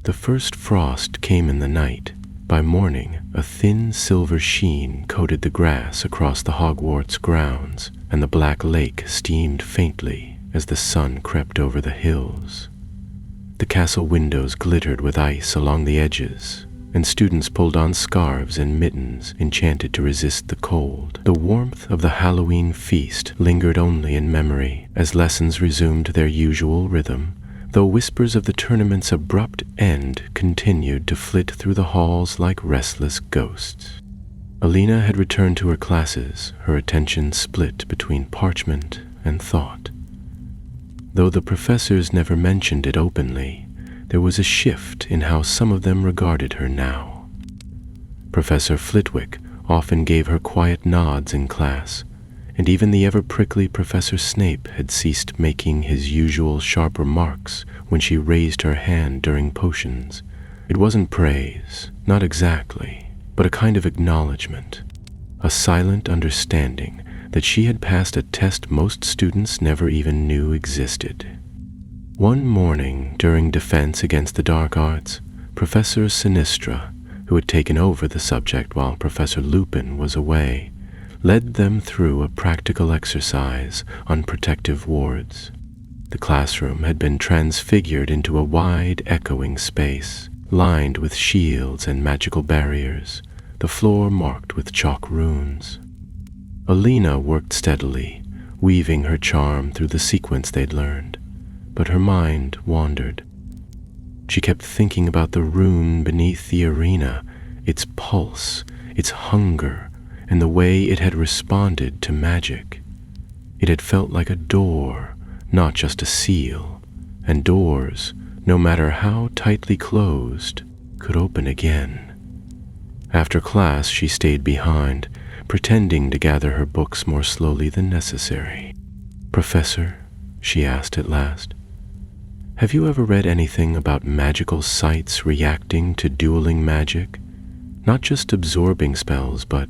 The first frost came in the night. By morning, a thin silver sheen coated the grass across the Hogwarts grounds, and the black lake steamed faintly as the sun crept over the hills. The castle windows glittered with ice along the edges, and students pulled on scarves and mittens, enchanted to resist the cold. The warmth of the Halloween feast lingered only in memory as lessons resumed their usual rhythm, though whispers of the tournament's abrupt end continued to flit through the halls like restless ghosts. Alina had returned to her classes, her attention split between parchment and thought. Though the professors never mentioned it openly, there was a shift in how some of them regarded her now. Professor Flitwick often gave her quiet nods in class, and even the ever-prickly Professor Snape had ceased making his usual sharp remarks when she raised her hand during potions. It wasn't praise, not exactly, but a kind of acknowledgement, a silent understanding that she had passed a test most students never even knew existed. One morning, during defense against the dark arts, Professor Sinistra, who had taken over the subject while Professor Lupin was away, led them through a practical exercise on protective wards. The classroom had been transfigured into a wide, echoing space, lined with shields and magical barriers, the floor marked with chalk runes. Alina worked steadily, weaving her charm through the sequence they'd learned, but her mind wandered. She kept thinking about the rune beneath the arena, its pulse, its hunger, and the way it had responded to magic. It had felt like a door, not just a seal, and doors, no matter how tightly closed, could open again. After class, she stayed behind, pretending to gather her books more slowly than necessary. "Professor," she asked at last, "have you ever read anything about magical sites reacting to dueling magic? Not just absorbing spells, but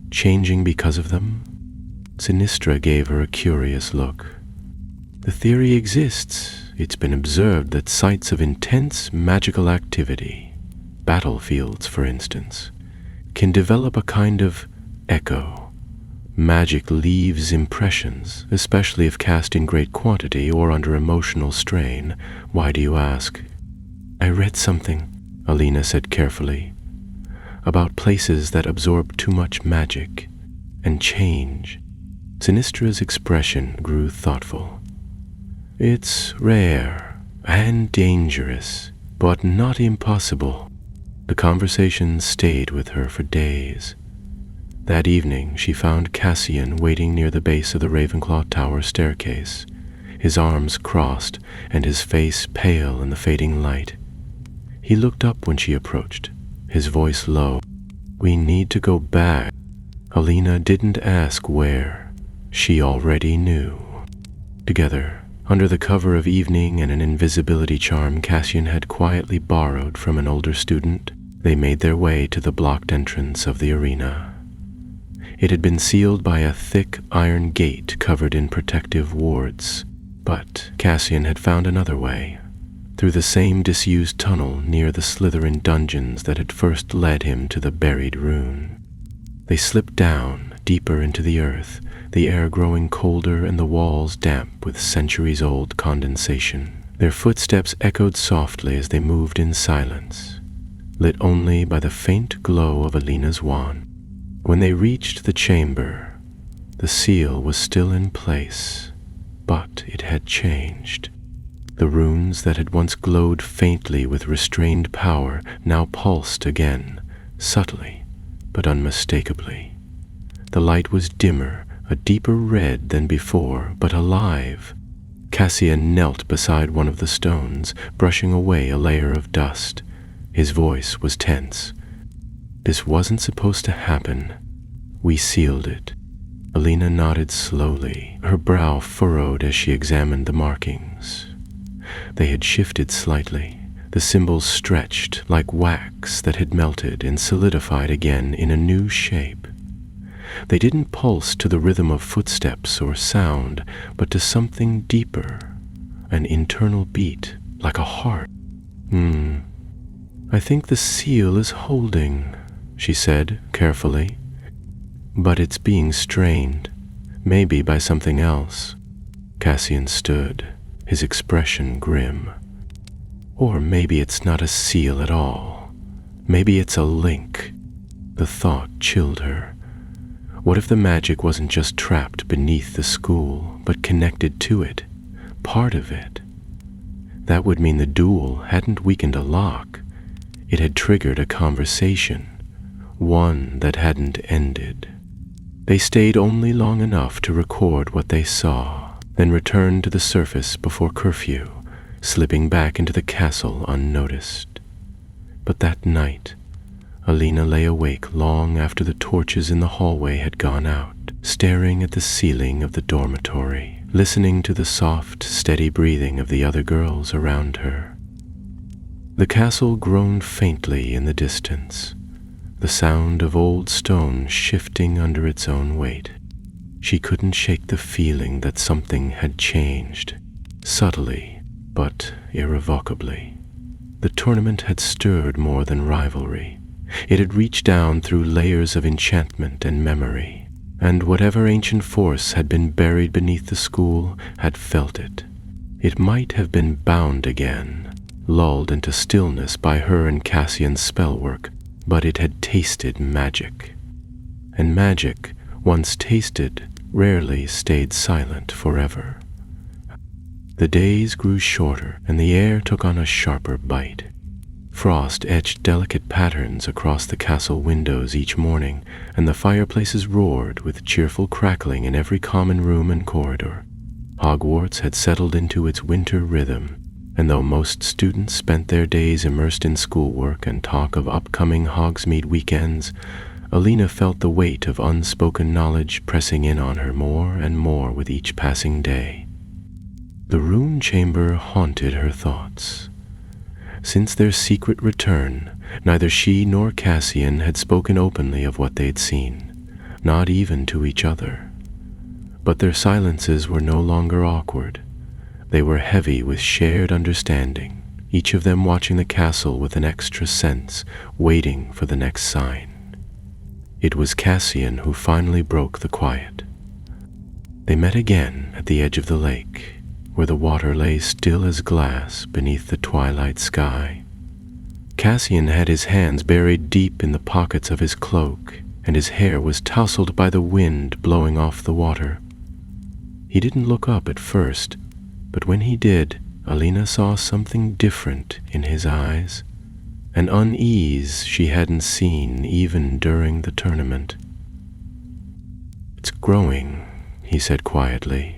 changing because of them?" Sinistra gave her a curious look. "The theory exists. It's been observed that sites of intense magical activity, battlefields for instance, can develop a kind of echo. Magic leaves impressions, especially if cast in great quantity or under emotional strain. Why do you ask?" "I read something," Alina said carefully, "about places that absorb too much magic and change." Sinistra's expression grew thoughtful. "It's rare and dangerous, but not impossible." The conversation stayed with her for days. That evening, she found Cassian waiting near the base of the Ravenclaw Tower staircase, his arms crossed and his face pale in the fading light. He looked up when she approached, his voice low. "We need to go back." Alina didn't ask where. She already knew. Together, under the cover of evening and an invisibility charm Cassian had quietly borrowed from an older student, they made their way to the blocked entrance of the arena. It had been sealed by a thick iron gate covered in protective wards, but Cassian had found another way, through the same disused tunnel near the Slytherin dungeons that had first led him to the buried rune. They slipped down, deeper into the earth, the air growing colder and the walls damp with centuries-old condensation. Their footsteps echoed softly as they moved in silence, lit only by the faint glow of Alina's wand. When they reached the chamber, the seal was still in place, but it had changed. The runes that had once glowed faintly with restrained power now pulsed again, subtly but unmistakably. The light was dimmer, a deeper red than before, but alive. Cassian knelt beside one of the stones, brushing away a layer of dust. His voice was tense. "This wasn't supposed to happen. We sealed it." Alina nodded slowly, her brow furrowed as she examined the markings. They had shifted slightly, the The symbols stretched like wax that had melted and solidified again in a new shape. They didn't pulse to the rhythm of footsteps or sound, but to something deeper, an internal beat, like a heart. I think the seal is holding, she said carefully. But it's being strained, maybe by something else. Cassian stood, his expression grim. Or maybe it's not a seal at all. Maybe it's a link. The thought chilled her. What if the magic wasn't just trapped beneath the school, but connected to it, part of it? That would mean the duel hadn't weakened a lock. It had triggered a conversation, one that hadn't ended. They stayed only long enough to record what they saw, then returned to the surface before curfew, slipping back into the castle unnoticed. But that night, Alina lay awake long after the torches in the hallway had gone out, staring at the ceiling of the dormitory, listening to the soft, steady breathing of the other girls around her. The castle groaned faintly in the distance, the sound of old stone shifting under its own weight. She couldn't shake the feeling that something had changed, subtly but irrevocably. The tournament had stirred more than rivalry. It had reached down through layers of enchantment and memory, and whatever ancient force had been buried beneath the school had felt it. It might have been bound again, lulled into stillness by her and Cassian's spellwork, but it had tasted magic. And magic, once tasted, rarely stayed silent forever. The days grew shorter, and the air took on a sharper bite. Frost etched delicate patterns across the castle windows each morning, and the fireplaces roared with cheerful crackling in every common room and corridor. Hogwarts had settled into its winter rhythm, and though most students spent their days immersed in schoolwork and talk of upcoming Hogsmeade weekends, Alina felt the weight of unspoken knowledge pressing in on her more and more with each passing day. The rune chamber haunted her thoughts. Since their secret return, neither she nor Cassian had spoken openly of what they'd seen, not even to each other. But their silences were no longer awkward. They were heavy with shared understanding, each of them watching the castle with an extra sense, waiting for the next sign. It was Cassian who finally broke the quiet. They met again at the edge of the lake, where the water lay still as glass beneath the twilight sky. Cassian had his hands buried deep in the pockets of his cloak, and his hair was tousled by the wind blowing off the water. He didn't look up at first, but when he did, Alina saw something different in his eyes, an unease she hadn't seen even during the tournament. "It's growing," he said quietly.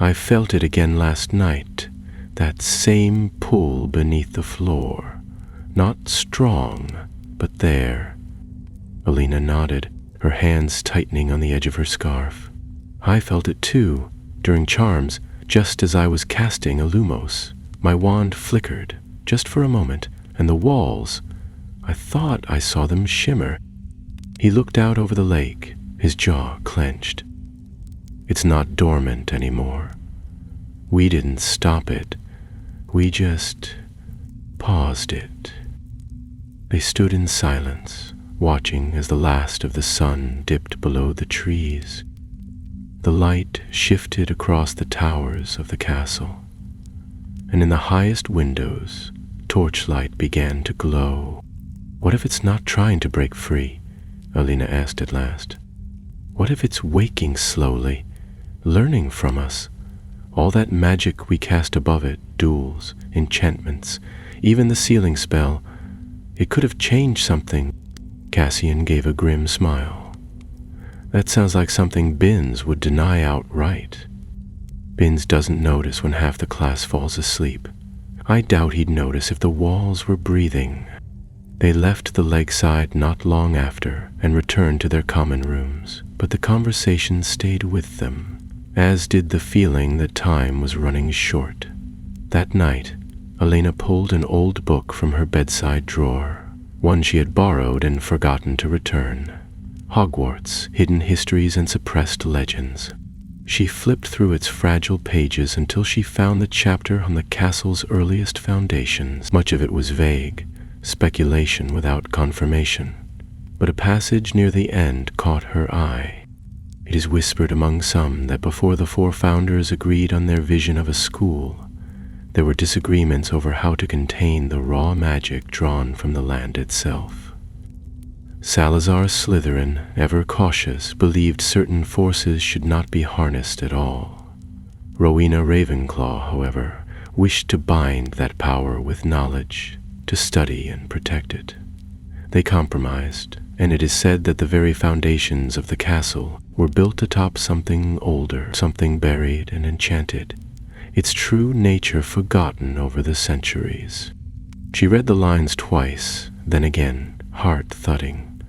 "I felt it again last night, that same pull beneath the floor. Not strong, but there." Alina nodded, her hands tightening on the edge of her scarf. "I felt it too, during charms, just as I was casting a lumos. My wand flickered, just for a moment, and the walls, I thought I saw them shimmer." He looked out over the lake, his jaw clenched. "It's not dormant anymore. We didn't stop it. We just paused it." They stood in silence, watching as the last of the sun dipped below the trees. The light shifted across the towers of the castle, and in the highest windows, torchlight began to glow. "What if it's not trying to break free?" Alina asked at last. "What if it's waking slowly, learning from us? All that magic we cast above it, duels, enchantments, even the sealing spell, it could have changed something." Cassian gave a grim smile. "That sounds like something Binns would deny outright. Binns doesn't notice when half the class falls asleep. I doubt he'd notice if the walls were breathing." They left the lakeside not long after and returned to their common rooms, but the conversation stayed with them, as did the feeling that time was running short. That night, Elena pulled an old book from her bedside drawer, one she had borrowed and forgotten to return. Hogwarts, Hidden Histories and Suppressed Legends. She flipped through its fragile pages until she found the chapter on the castle's earliest foundations. Much of it was vague, speculation without confirmation, but a passage near the end caught her eye. It is whispered among some that before the four founders agreed on their vision of a school, there were disagreements over how to contain the raw magic drawn from the land itself. Salazar Slytherin, ever cautious, believed certain forces should not be harnessed at all. Rowena Ravenclaw, however, wished to bind that power with knowledge, to study and protect it. They compromised, and it is said that the very foundations of the castle were built atop something older, something buried and enchanted, its true nature forgotten over the centuries. She read the lines twice, then again, heart thudding.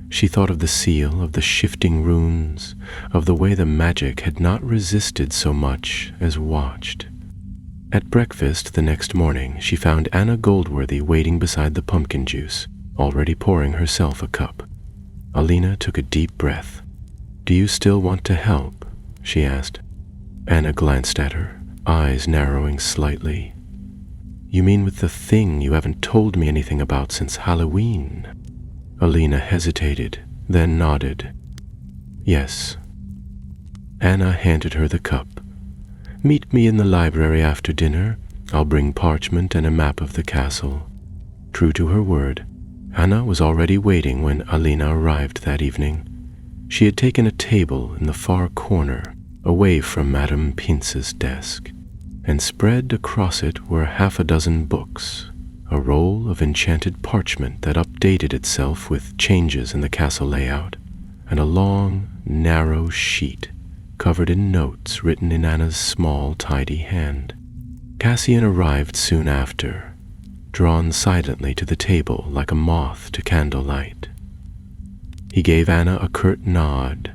She thought of the seal, of the shifting runes, of the way the magic had not resisted so much as watched. At breakfast the next morning, she found Anna Goldworthy waiting beside the pumpkin juice, already pouring herself a cup. Alina took a deep breath. "Do you still want to help?" she asked. Anna glanced at her, eyes narrowing slightly. "You mean with the thing you haven't told me anything about since Halloween?" Alina hesitated, then nodded. "Yes." Anna handed her the cup. "Meet me in the library after dinner. I'll bring parchment and a map of the castle." True to her word, Anna was already waiting when Alina arrived that evening. She had taken a table in the far corner, away from Madame Pince's desk, and spread across it were half a dozen books, a roll of enchanted parchment that updated itself with changes in the castle layout, and a long, narrow sheet covered in notes written in Anna's small, tidy hand. Cassian arrived soon after, drawn silently to the table like a moth to candlelight. He gave Anna a curt nod,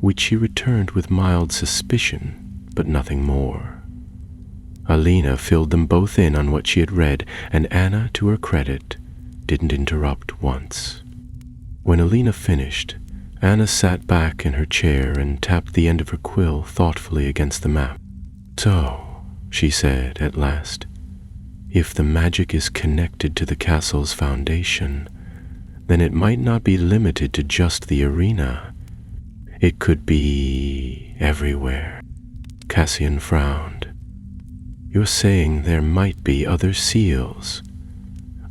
which she returned with mild suspicion, but nothing more. Alina filled them both in on what she had read, and Anna, to her credit, didn't interrupt once. When Alina finished, Anna sat back in her chair and tapped the end of her quill thoughtfully against the map. "So," she said at last, "if the magic is connected to the castle's foundation, then it might not be limited to just the arena. It could be everywhere." Cassian frowned. "You're saying there might be other seals,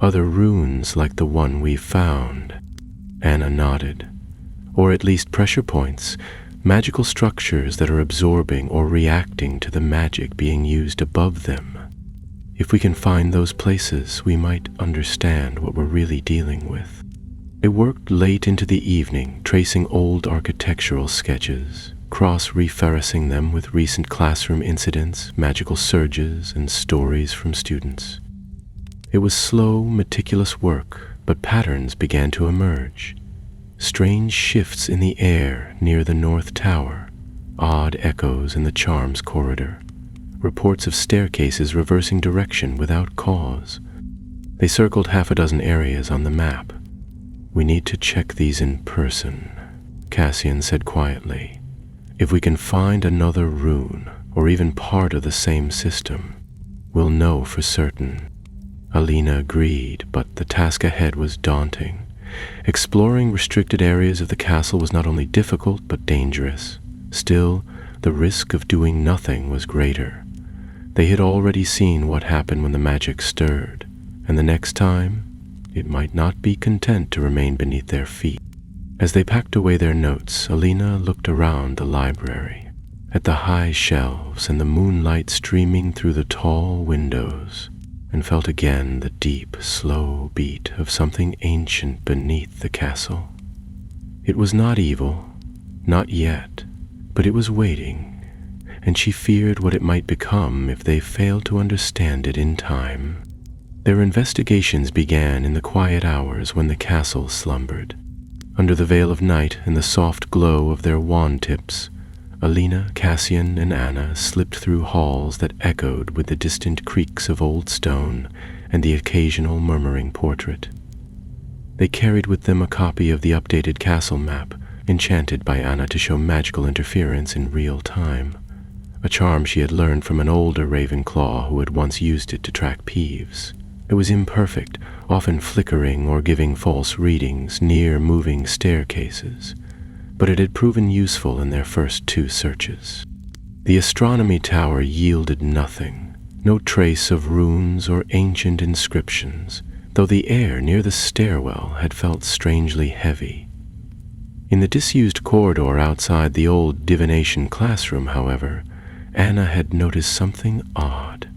other runes like the one we found?" Anna nodded. "Or at least pressure points, magical structures that are absorbing or reacting to the magic being used above them. If we can find those places, we might understand what we're really dealing with." They worked late into the evening, tracing old architectural sketches, cross-referencing them with recent classroom incidents, magical surges, and stories from students. It was slow, meticulous work, but patterns began to emerge. Strange shifts in the air near the North Tower, odd echoes in the Charms corridor, reports of staircases reversing direction without cause. They circled half a dozen areas on the map. "We need to check these in person," Cassian said quietly. "If we can find another rune, or even part of the same system, we'll know for certain." Alina agreed, but the task ahead was daunting. Exploring restricted areas of the castle was not only difficult, but dangerous. Still, the risk of doing nothing was greater. They had already seen what happened when the magic stirred, and the next time, it might not be content to remain beneath their feet. As they packed away their notes, Alina looked around the library, at the high shelves and the moonlight streaming through the tall windows, and felt again the deep, slow beat of something ancient beneath the castle. It was not evil, not yet, but it was waiting, and she feared what it might become if they failed to understand it in time. Their investigations began in the quiet hours when the castle slumbered. Under the veil of night and the soft glow of their wand tips, Alina, Cassian, and Anna slipped through halls that echoed with the distant creaks of old stone and the occasional murmuring portrait. They carried with them a copy of the updated castle map, enchanted by Anna to show magical interference in real time, a charm she had learned from an older Ravenclaw who had once used it to track Peeves. It was imperfect, often flickering or giving false readings near moving staircases, but it had proven useful in their first 2 searches. The astronomy tower yielded nothing, no trace of runes or ancient inscriptions, though the air near the stairwell had felt strangely heavy. In the disused corridor outside the old divination classroom, however, Anna had noticed something odd.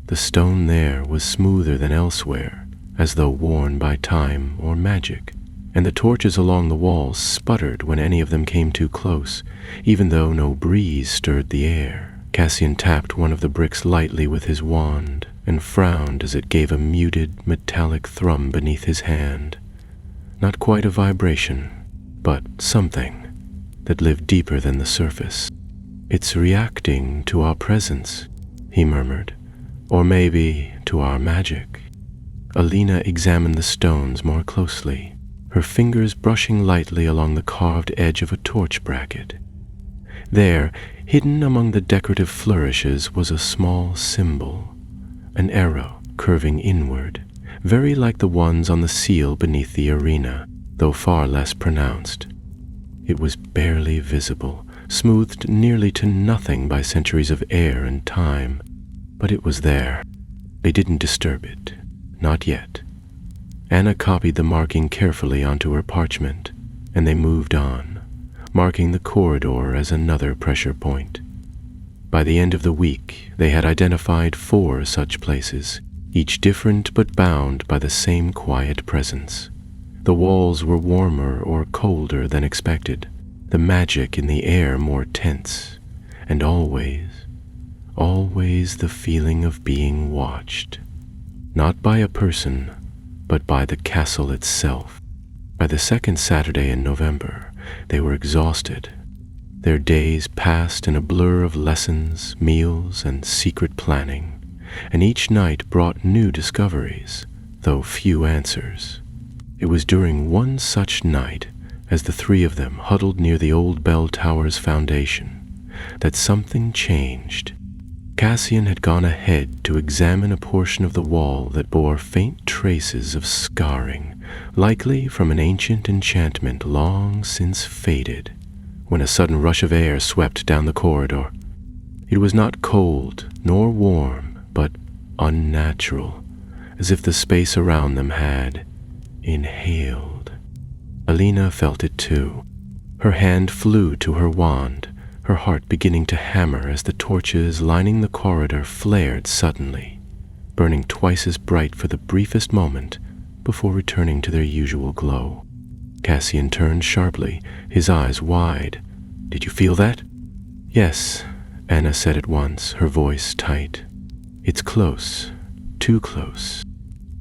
The stone there was smoother than elsewhere, as though worn by time or magic, and the torches along the walls sputtered when any of them came too close, even though no breeze stirred the air. Cassian tapped one of the bricks lightly with his wand and frowned as it gave a muted, metallic thrum beneath his hand. Not quite a vibration, but something that lived deeper than the surface. "It's reacting to our presence," he murmured. "Or maybe to our magic." Alina examined the stones more closely, her fingers brushing lightly along the carved edge of a torch bracket. There, hidden among the decorative flourishes, was a small symbol, an arrow curving inward, very like the ones on the seal beneath the arena, though far less pronounced. It was barely visible, smoothed nearly to nothing by centuries of air and time, but it was there. They didn't disturb it, not yet. Anna copied the marking carefully onto her parchment, and they moved on, marking the corridor as another pressure point. By the end of the week, they had identified 4 such places, each different but bound by the same quiet presence. The walls were warmer or colder than expected, the magic in the air more tense, and always the feeling of being watched. Not by a person, but by the castle itself. By the 2nd Saturday in November, they were exhausted. Their days passed in a blur of lessons, meals, and secret planning, and each night brought new discoveries, though few answers. It was during one such night, as the 3 of them huddled near the old bell tower's foundation, that something changed. Cassian had gone ahead to examine a portion of the wall that bore faint traces of scarring, likely from an ancient enchantment long since faded, when a sudden rush of air swept down the corridor. It was not cold nor warm, but unnatural, as if the space around them had inhaled. Alina felt it too. Her hand flew to her wand, her heart beginning to hammer as the torches lining the corridor flared suddenly, burning twice as bright for the briefest moment before returning to their usual glow. Cassian turned sharply, his eyes wide. "Did you feel that?" "Yes," Anna said at once, her voice tight. "It's close, too close."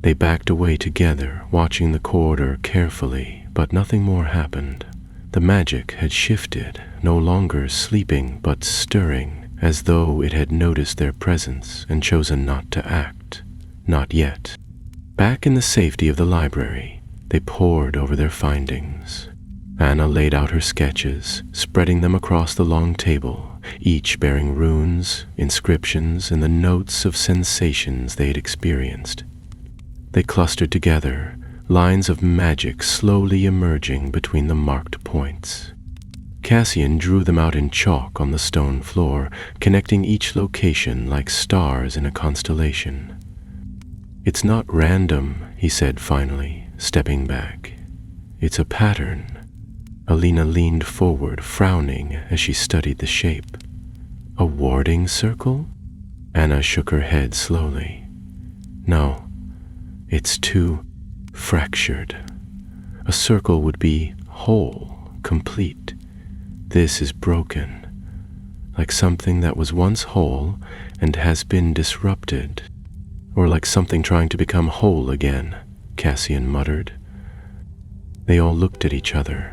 They backed away together, watching the corridor carefully, but nothing more happened. The magic had shifted, no longer sleeping but stirring, as though it had noticed their presence and chosen not to act. Not yet. Back in the safety of the library, they pored over their findings. Anna laid out her sketches, spreading them across the long table, each bearing runes, inscriptions, and the notes of sensations they had experienced. They clustered together, lines of magic slowly emerging between the marked points. Cassian drew them out in chalk on the stone floor, connecting each location like stars in a constellation. "It's not random," he said finally, stepping back. "It's a pattern." Alina leaned forward, frowning as she studied the shape. "A warding circle?" Anna shook her head slowly. "No, it's too fractured. A circle would be whole, complete. This is broken, like something that was once whole and has been disrupted. Or like something trying to become whole again," Cassian muttered. They all looked at each other.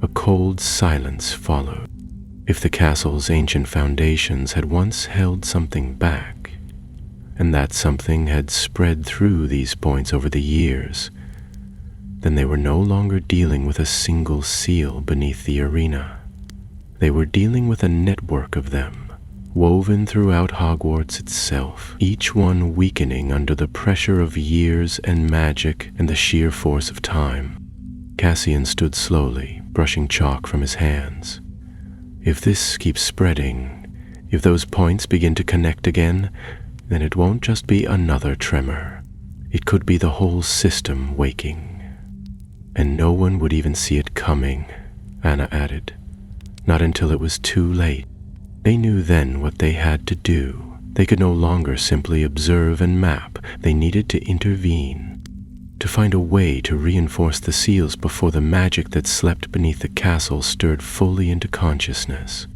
A cold silence followed. If the castle's ancient foundations had once held something back, and that something had spread through these points over the years, then they were no longer dealing with a single seal beneath the arena. They were dealing with a network of them, woven throughout Hogwarts itself, each one weakening under the pressure of years and magic and the sheer force of time. Cassian stood slowly, brushing chalk from his hands. If this keeps spreading, if those points begin to connect again, then it won't just be another tremor. It could be the whole system waking. And no one would even see it coming, Anna added. Not until it was too late. They knew then what they had to do. They could no longer simply observe and map. They needed to intervene, to find a way to reinforce the seals before the magic that slept beneath the castle stirred fully into consciousness.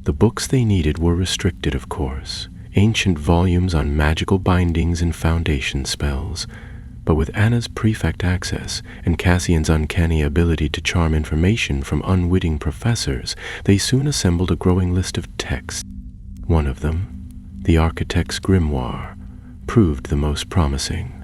The books they needed were restricted, of course, ancient volumes on magical bindings and foundation spells, but with Anna's prefect access and Cassian's uncanny ability to charm information from unwitting professors, they soon assembled a growing list of texts. One of them, the Architect's Grimoire, proved the most promising.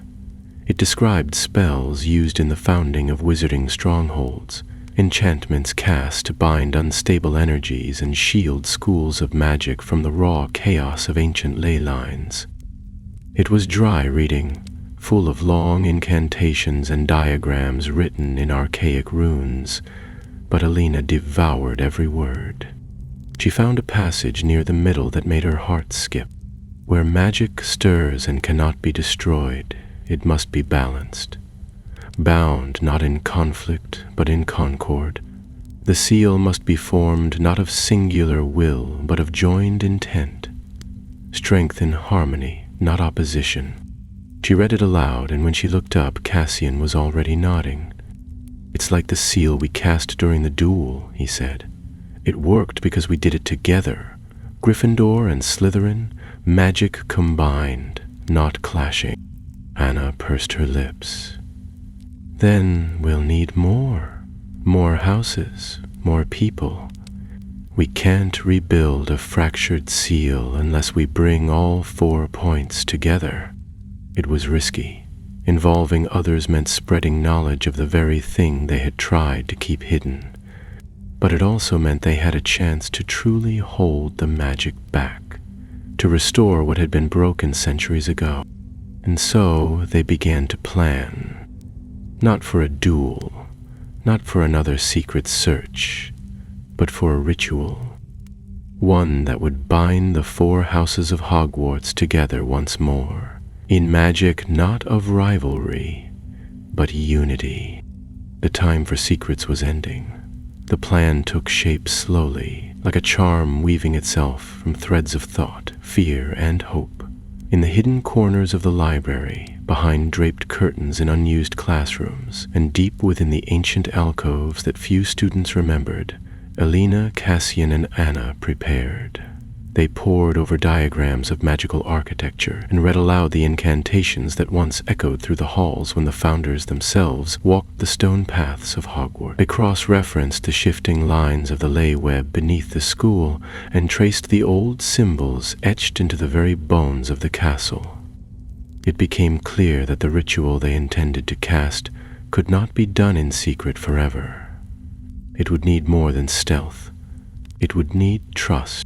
It described spells used in the founding of wizarding strongholds, enchantments cast to bind unstable energies and shield schools of magic from the raw chaos of ancient ley lines. It was dry reading, full of long incantations and diagrams written in archaic runes, but Alina devoured every word. She found a passage near the middle that made her heart skip. Where magic stirs and cannot be destroyed, it must be balanced. Bound not in conflict, but in concord. The seal must be formed not of singular will, but of joined intent. Strength in harmony, not opposition. She read it aloud, and when she looked up, Cassian was already nodding. "It's like the seal we cast during the duel," he said. "It worked because we did it together. Gryffindor and Slytherin, magic combined, not clashing." Anna pursed her lips. "Then we'll need more. More houses, more people. We can't rebuild a fractured seal unless we bring all 4 points together." It was risky. Involving others meant spreading knowledge of the very thing they had tried to keep hidden. But it also meant they had a chance to truly hold the magic back, to restore what had been broken centuries ago. And so they began to plan. Not for a duel, not for another secret search, but for a ritual. One that would bind the 4 houses of Hogwarts together once more, in magic not of rivalry, but unity. The time for secrets was ending. The plan took shape slowly, like a charm weaving itself from threads of thought, fear, and hope. In the hidden corners of the library, behind draped curtains in unused classrooms, and deep within the ancient alcoves that few students remembered, Alina, Cassian, and Anna prepared. They pored over diagrams of magical architecture and read aloud the incantations that once echoed through the halls when the founders themselves walked the stone paths of Hogwarts. They cross-referenced the shifting lines of the ley web beneath the school and traced the old symbols etched into the very bones of the castle. It became clear that the ritual they intended to cast could not be done in secret forever. It would need more than stealth. It would need trust.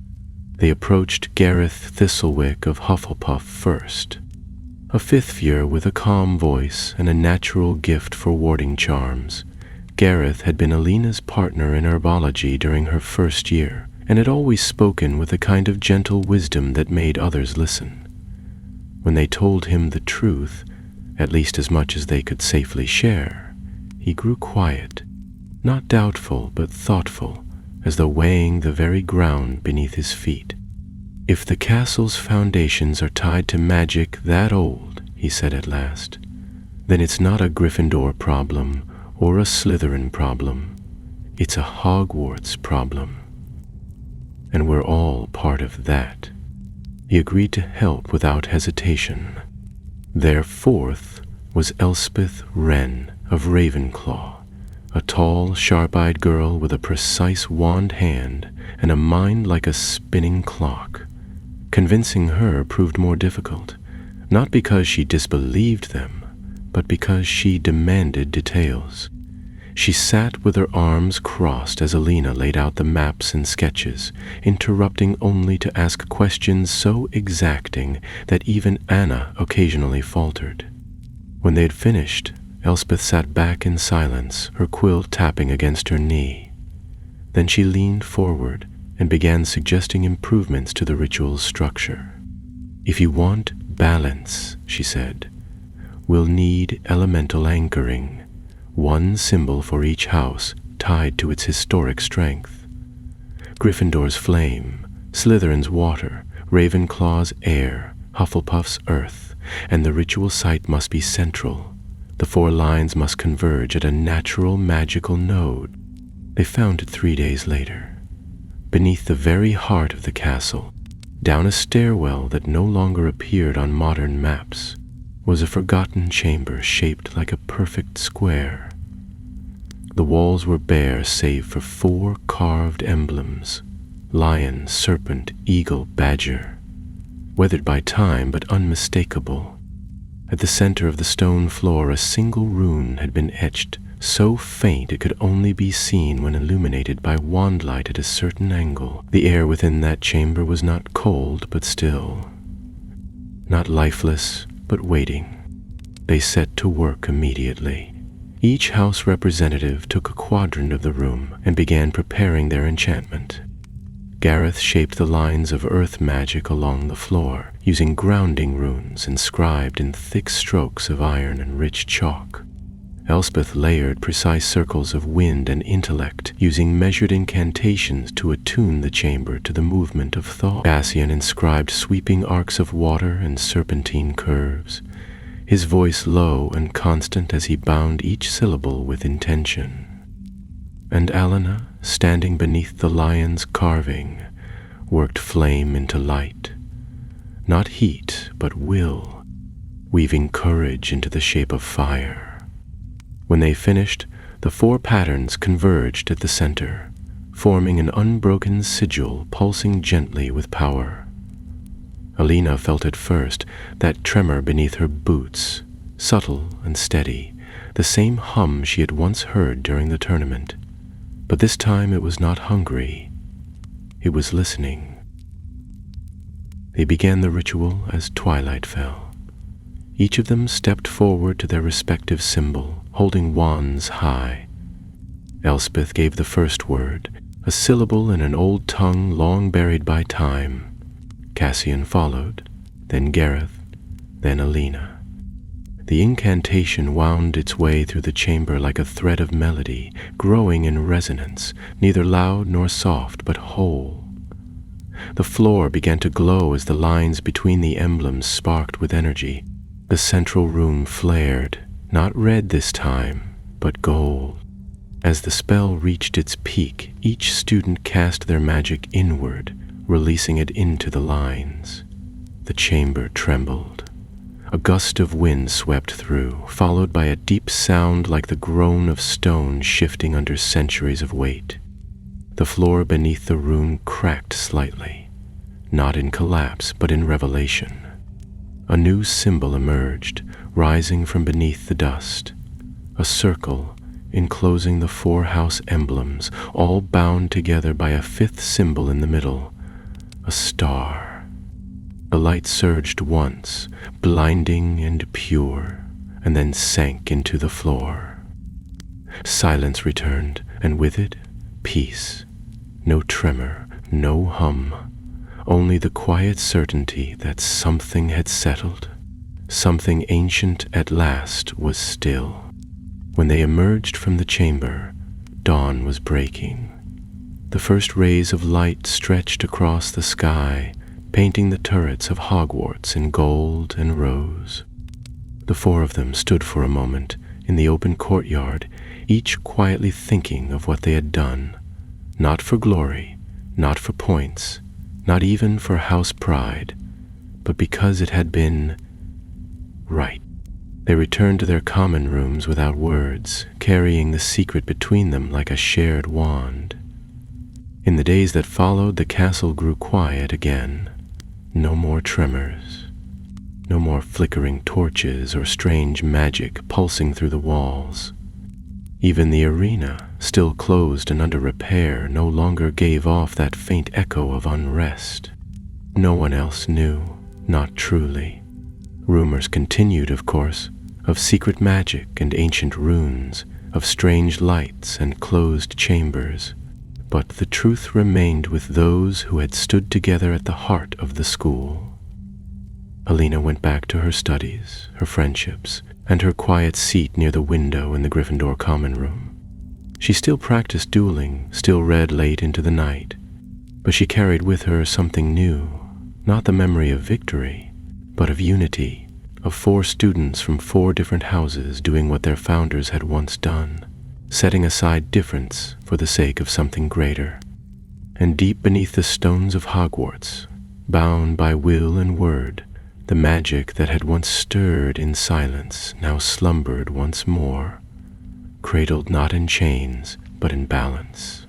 They approached Gareth Thistlewick of Hufflepuff first, a 5th year with a calm voice and a natural gift for warding charms. Gareth had been Alina's partner in herbology during her first year, and had always spoken with a kind of gentle wisdom that made others listen. When they told him the truth, at least as much as they could safely share, he grew quiet, not doubtful but thoughtful, as though weighing the very ground beneath his feet. "If the castle's foundations are tied to magic that old," he said at last, "then it's not a Gryffindor problem or a Slytherin problem. It's a Hogwarts problem. And we're all part of that." He agreed to help without hesitation. Their 4th was Elspeth Wren of Ravenclaw, a tall, sharp-eyed girl with a precise wand hand and a mind like a spinning clock. Convincing her proved more difficult, not because she disbelieved them, but because she demanded details. She sat with her arms crossed as Alina laid out the maps and sketches, interrupting only to ask questions so exacting that even Anna occasionally faltered. When they had finished, Elspeth sat back in silence, her quill tapping against her knee. Then she leaned forward and began suggesting improvements to the ritual's structure. "If you want balance," she said, "we'll need elemental anchoring, one symbol for each house tied to its historic strength. Gryffindor's flame, Slytherin's water, Ravenclaw's air, Hufflepuff's earth, and the ritual site must be central. The 4 lines must converge at a natural magical node." They found it 3 days later. Beneath the very heart of the castle, down a stairwell that no longer appeared on modern maps, was a forgotten chamber shaped like a perfect square. The walls were bare save for 4 carved emblems: lion, serpent, eagle, badger, weathered by time but unmistakable. At the center of the stone floor, a single rune had been etched, so faint it could only be seen when illuminated by wand light at a certain angle. The air within that chamber was not cold but still, not lifeless but waiting. They set to work immediately. Each house representative took a quadrant of the room and began preparing their enchantment. Gareth shaped the lines of earth magic along the floor, using grounding runes inscribed in thick strokes of iron and rich chalk. Elspeth layered precise circles of wind and intellect, using measured incantations to attune the chamber to the movement of thought. Cassian inscribed sweeping arcs of water and serpentine curves, his voice low and constant as he bound each syllable with intention. And Alana, standing beneath the lion's carving, worked flame into light. Not heat, but will, weaving courage into the shape of fire. When they finished, the 4 patterns converged at the center, forming an unbroken sigil pulsing gently with power. Alina felt at first that tremor beneath her boots, subtle and steady, the same hum she had once heard during the tournament. But this time it was not hungry, it was listening. They began the ritual as twilight fell. Each of them stepped forward to their respective symbol, holding wands high. Elspeth gave the first word, a syllable in an old tongue long buried by time. Cassian followed, then Gareth, then Alina. The incantation wound its way through the chamber like a thread of melody, growing in resonance, neither loud nor soft, but whole. The floor began to glow as the lines between the emblems sparked with energy. The central rune flared, not red this time, but gold. As the spell reached its peak, each student cast their magic inward, releasing it into the lines. The chamber trembled. A gust of wind swept through, followed by a deep sound like the groan of stone shifting under centuries of weight. The floor beneath the rune cracked slightly, not in collapse, but in revelation. A new symbol emerged, rising from beneath the dust. A circle enclosing the 4 house emblems, all bound together by a 5th symbol in the middle, a star. The light surged once, blinding and pure, and then sank into the floor. Silence returned, and with it, peace. No tremor, no hum, only the quiet certainty that something had settled. Something ancient at last was still. When they emerged from the chamber, dawn was breaking. The first rays of light stretched across the sky, painting the turrets of Hogwarts in gold and rose. The 4 of them stood for a moment in the open courtyard, each quietly thinking of what they had done, not for glory, not for points, not even for house pride, but because it had been right. They returned to their common rooms without words, carrying the secret between them like a shared wand. In the days that followed, the castle grew quiet again. No more tremors. No more flickering torches or strange magic pulsing through the walls. Even the arena, still closed and under repair, no longer gave off that faint echo of unrest. No one else knew, not truly. Rumors continued, of course, of secret magic and ancient runes, of strange lights and closed chambers, but the truth remained with those who had stood together at the heart of the school. Alina went back to her studies, her friendships, and her quiet seat near the window in the Gryffindor common room. She still practiced dueling, still read late into the night, but she carried with her something new, not the memory of victory, but of unity, of 4 students from 4 different houses doing what their founders had once done, setting aside difference for the sake of something greater. And deep beneath the stones of Hogwarts, bound by will and word, the magic that had once stirred in silence now slumbered once more, cradled not in chains, but in balance.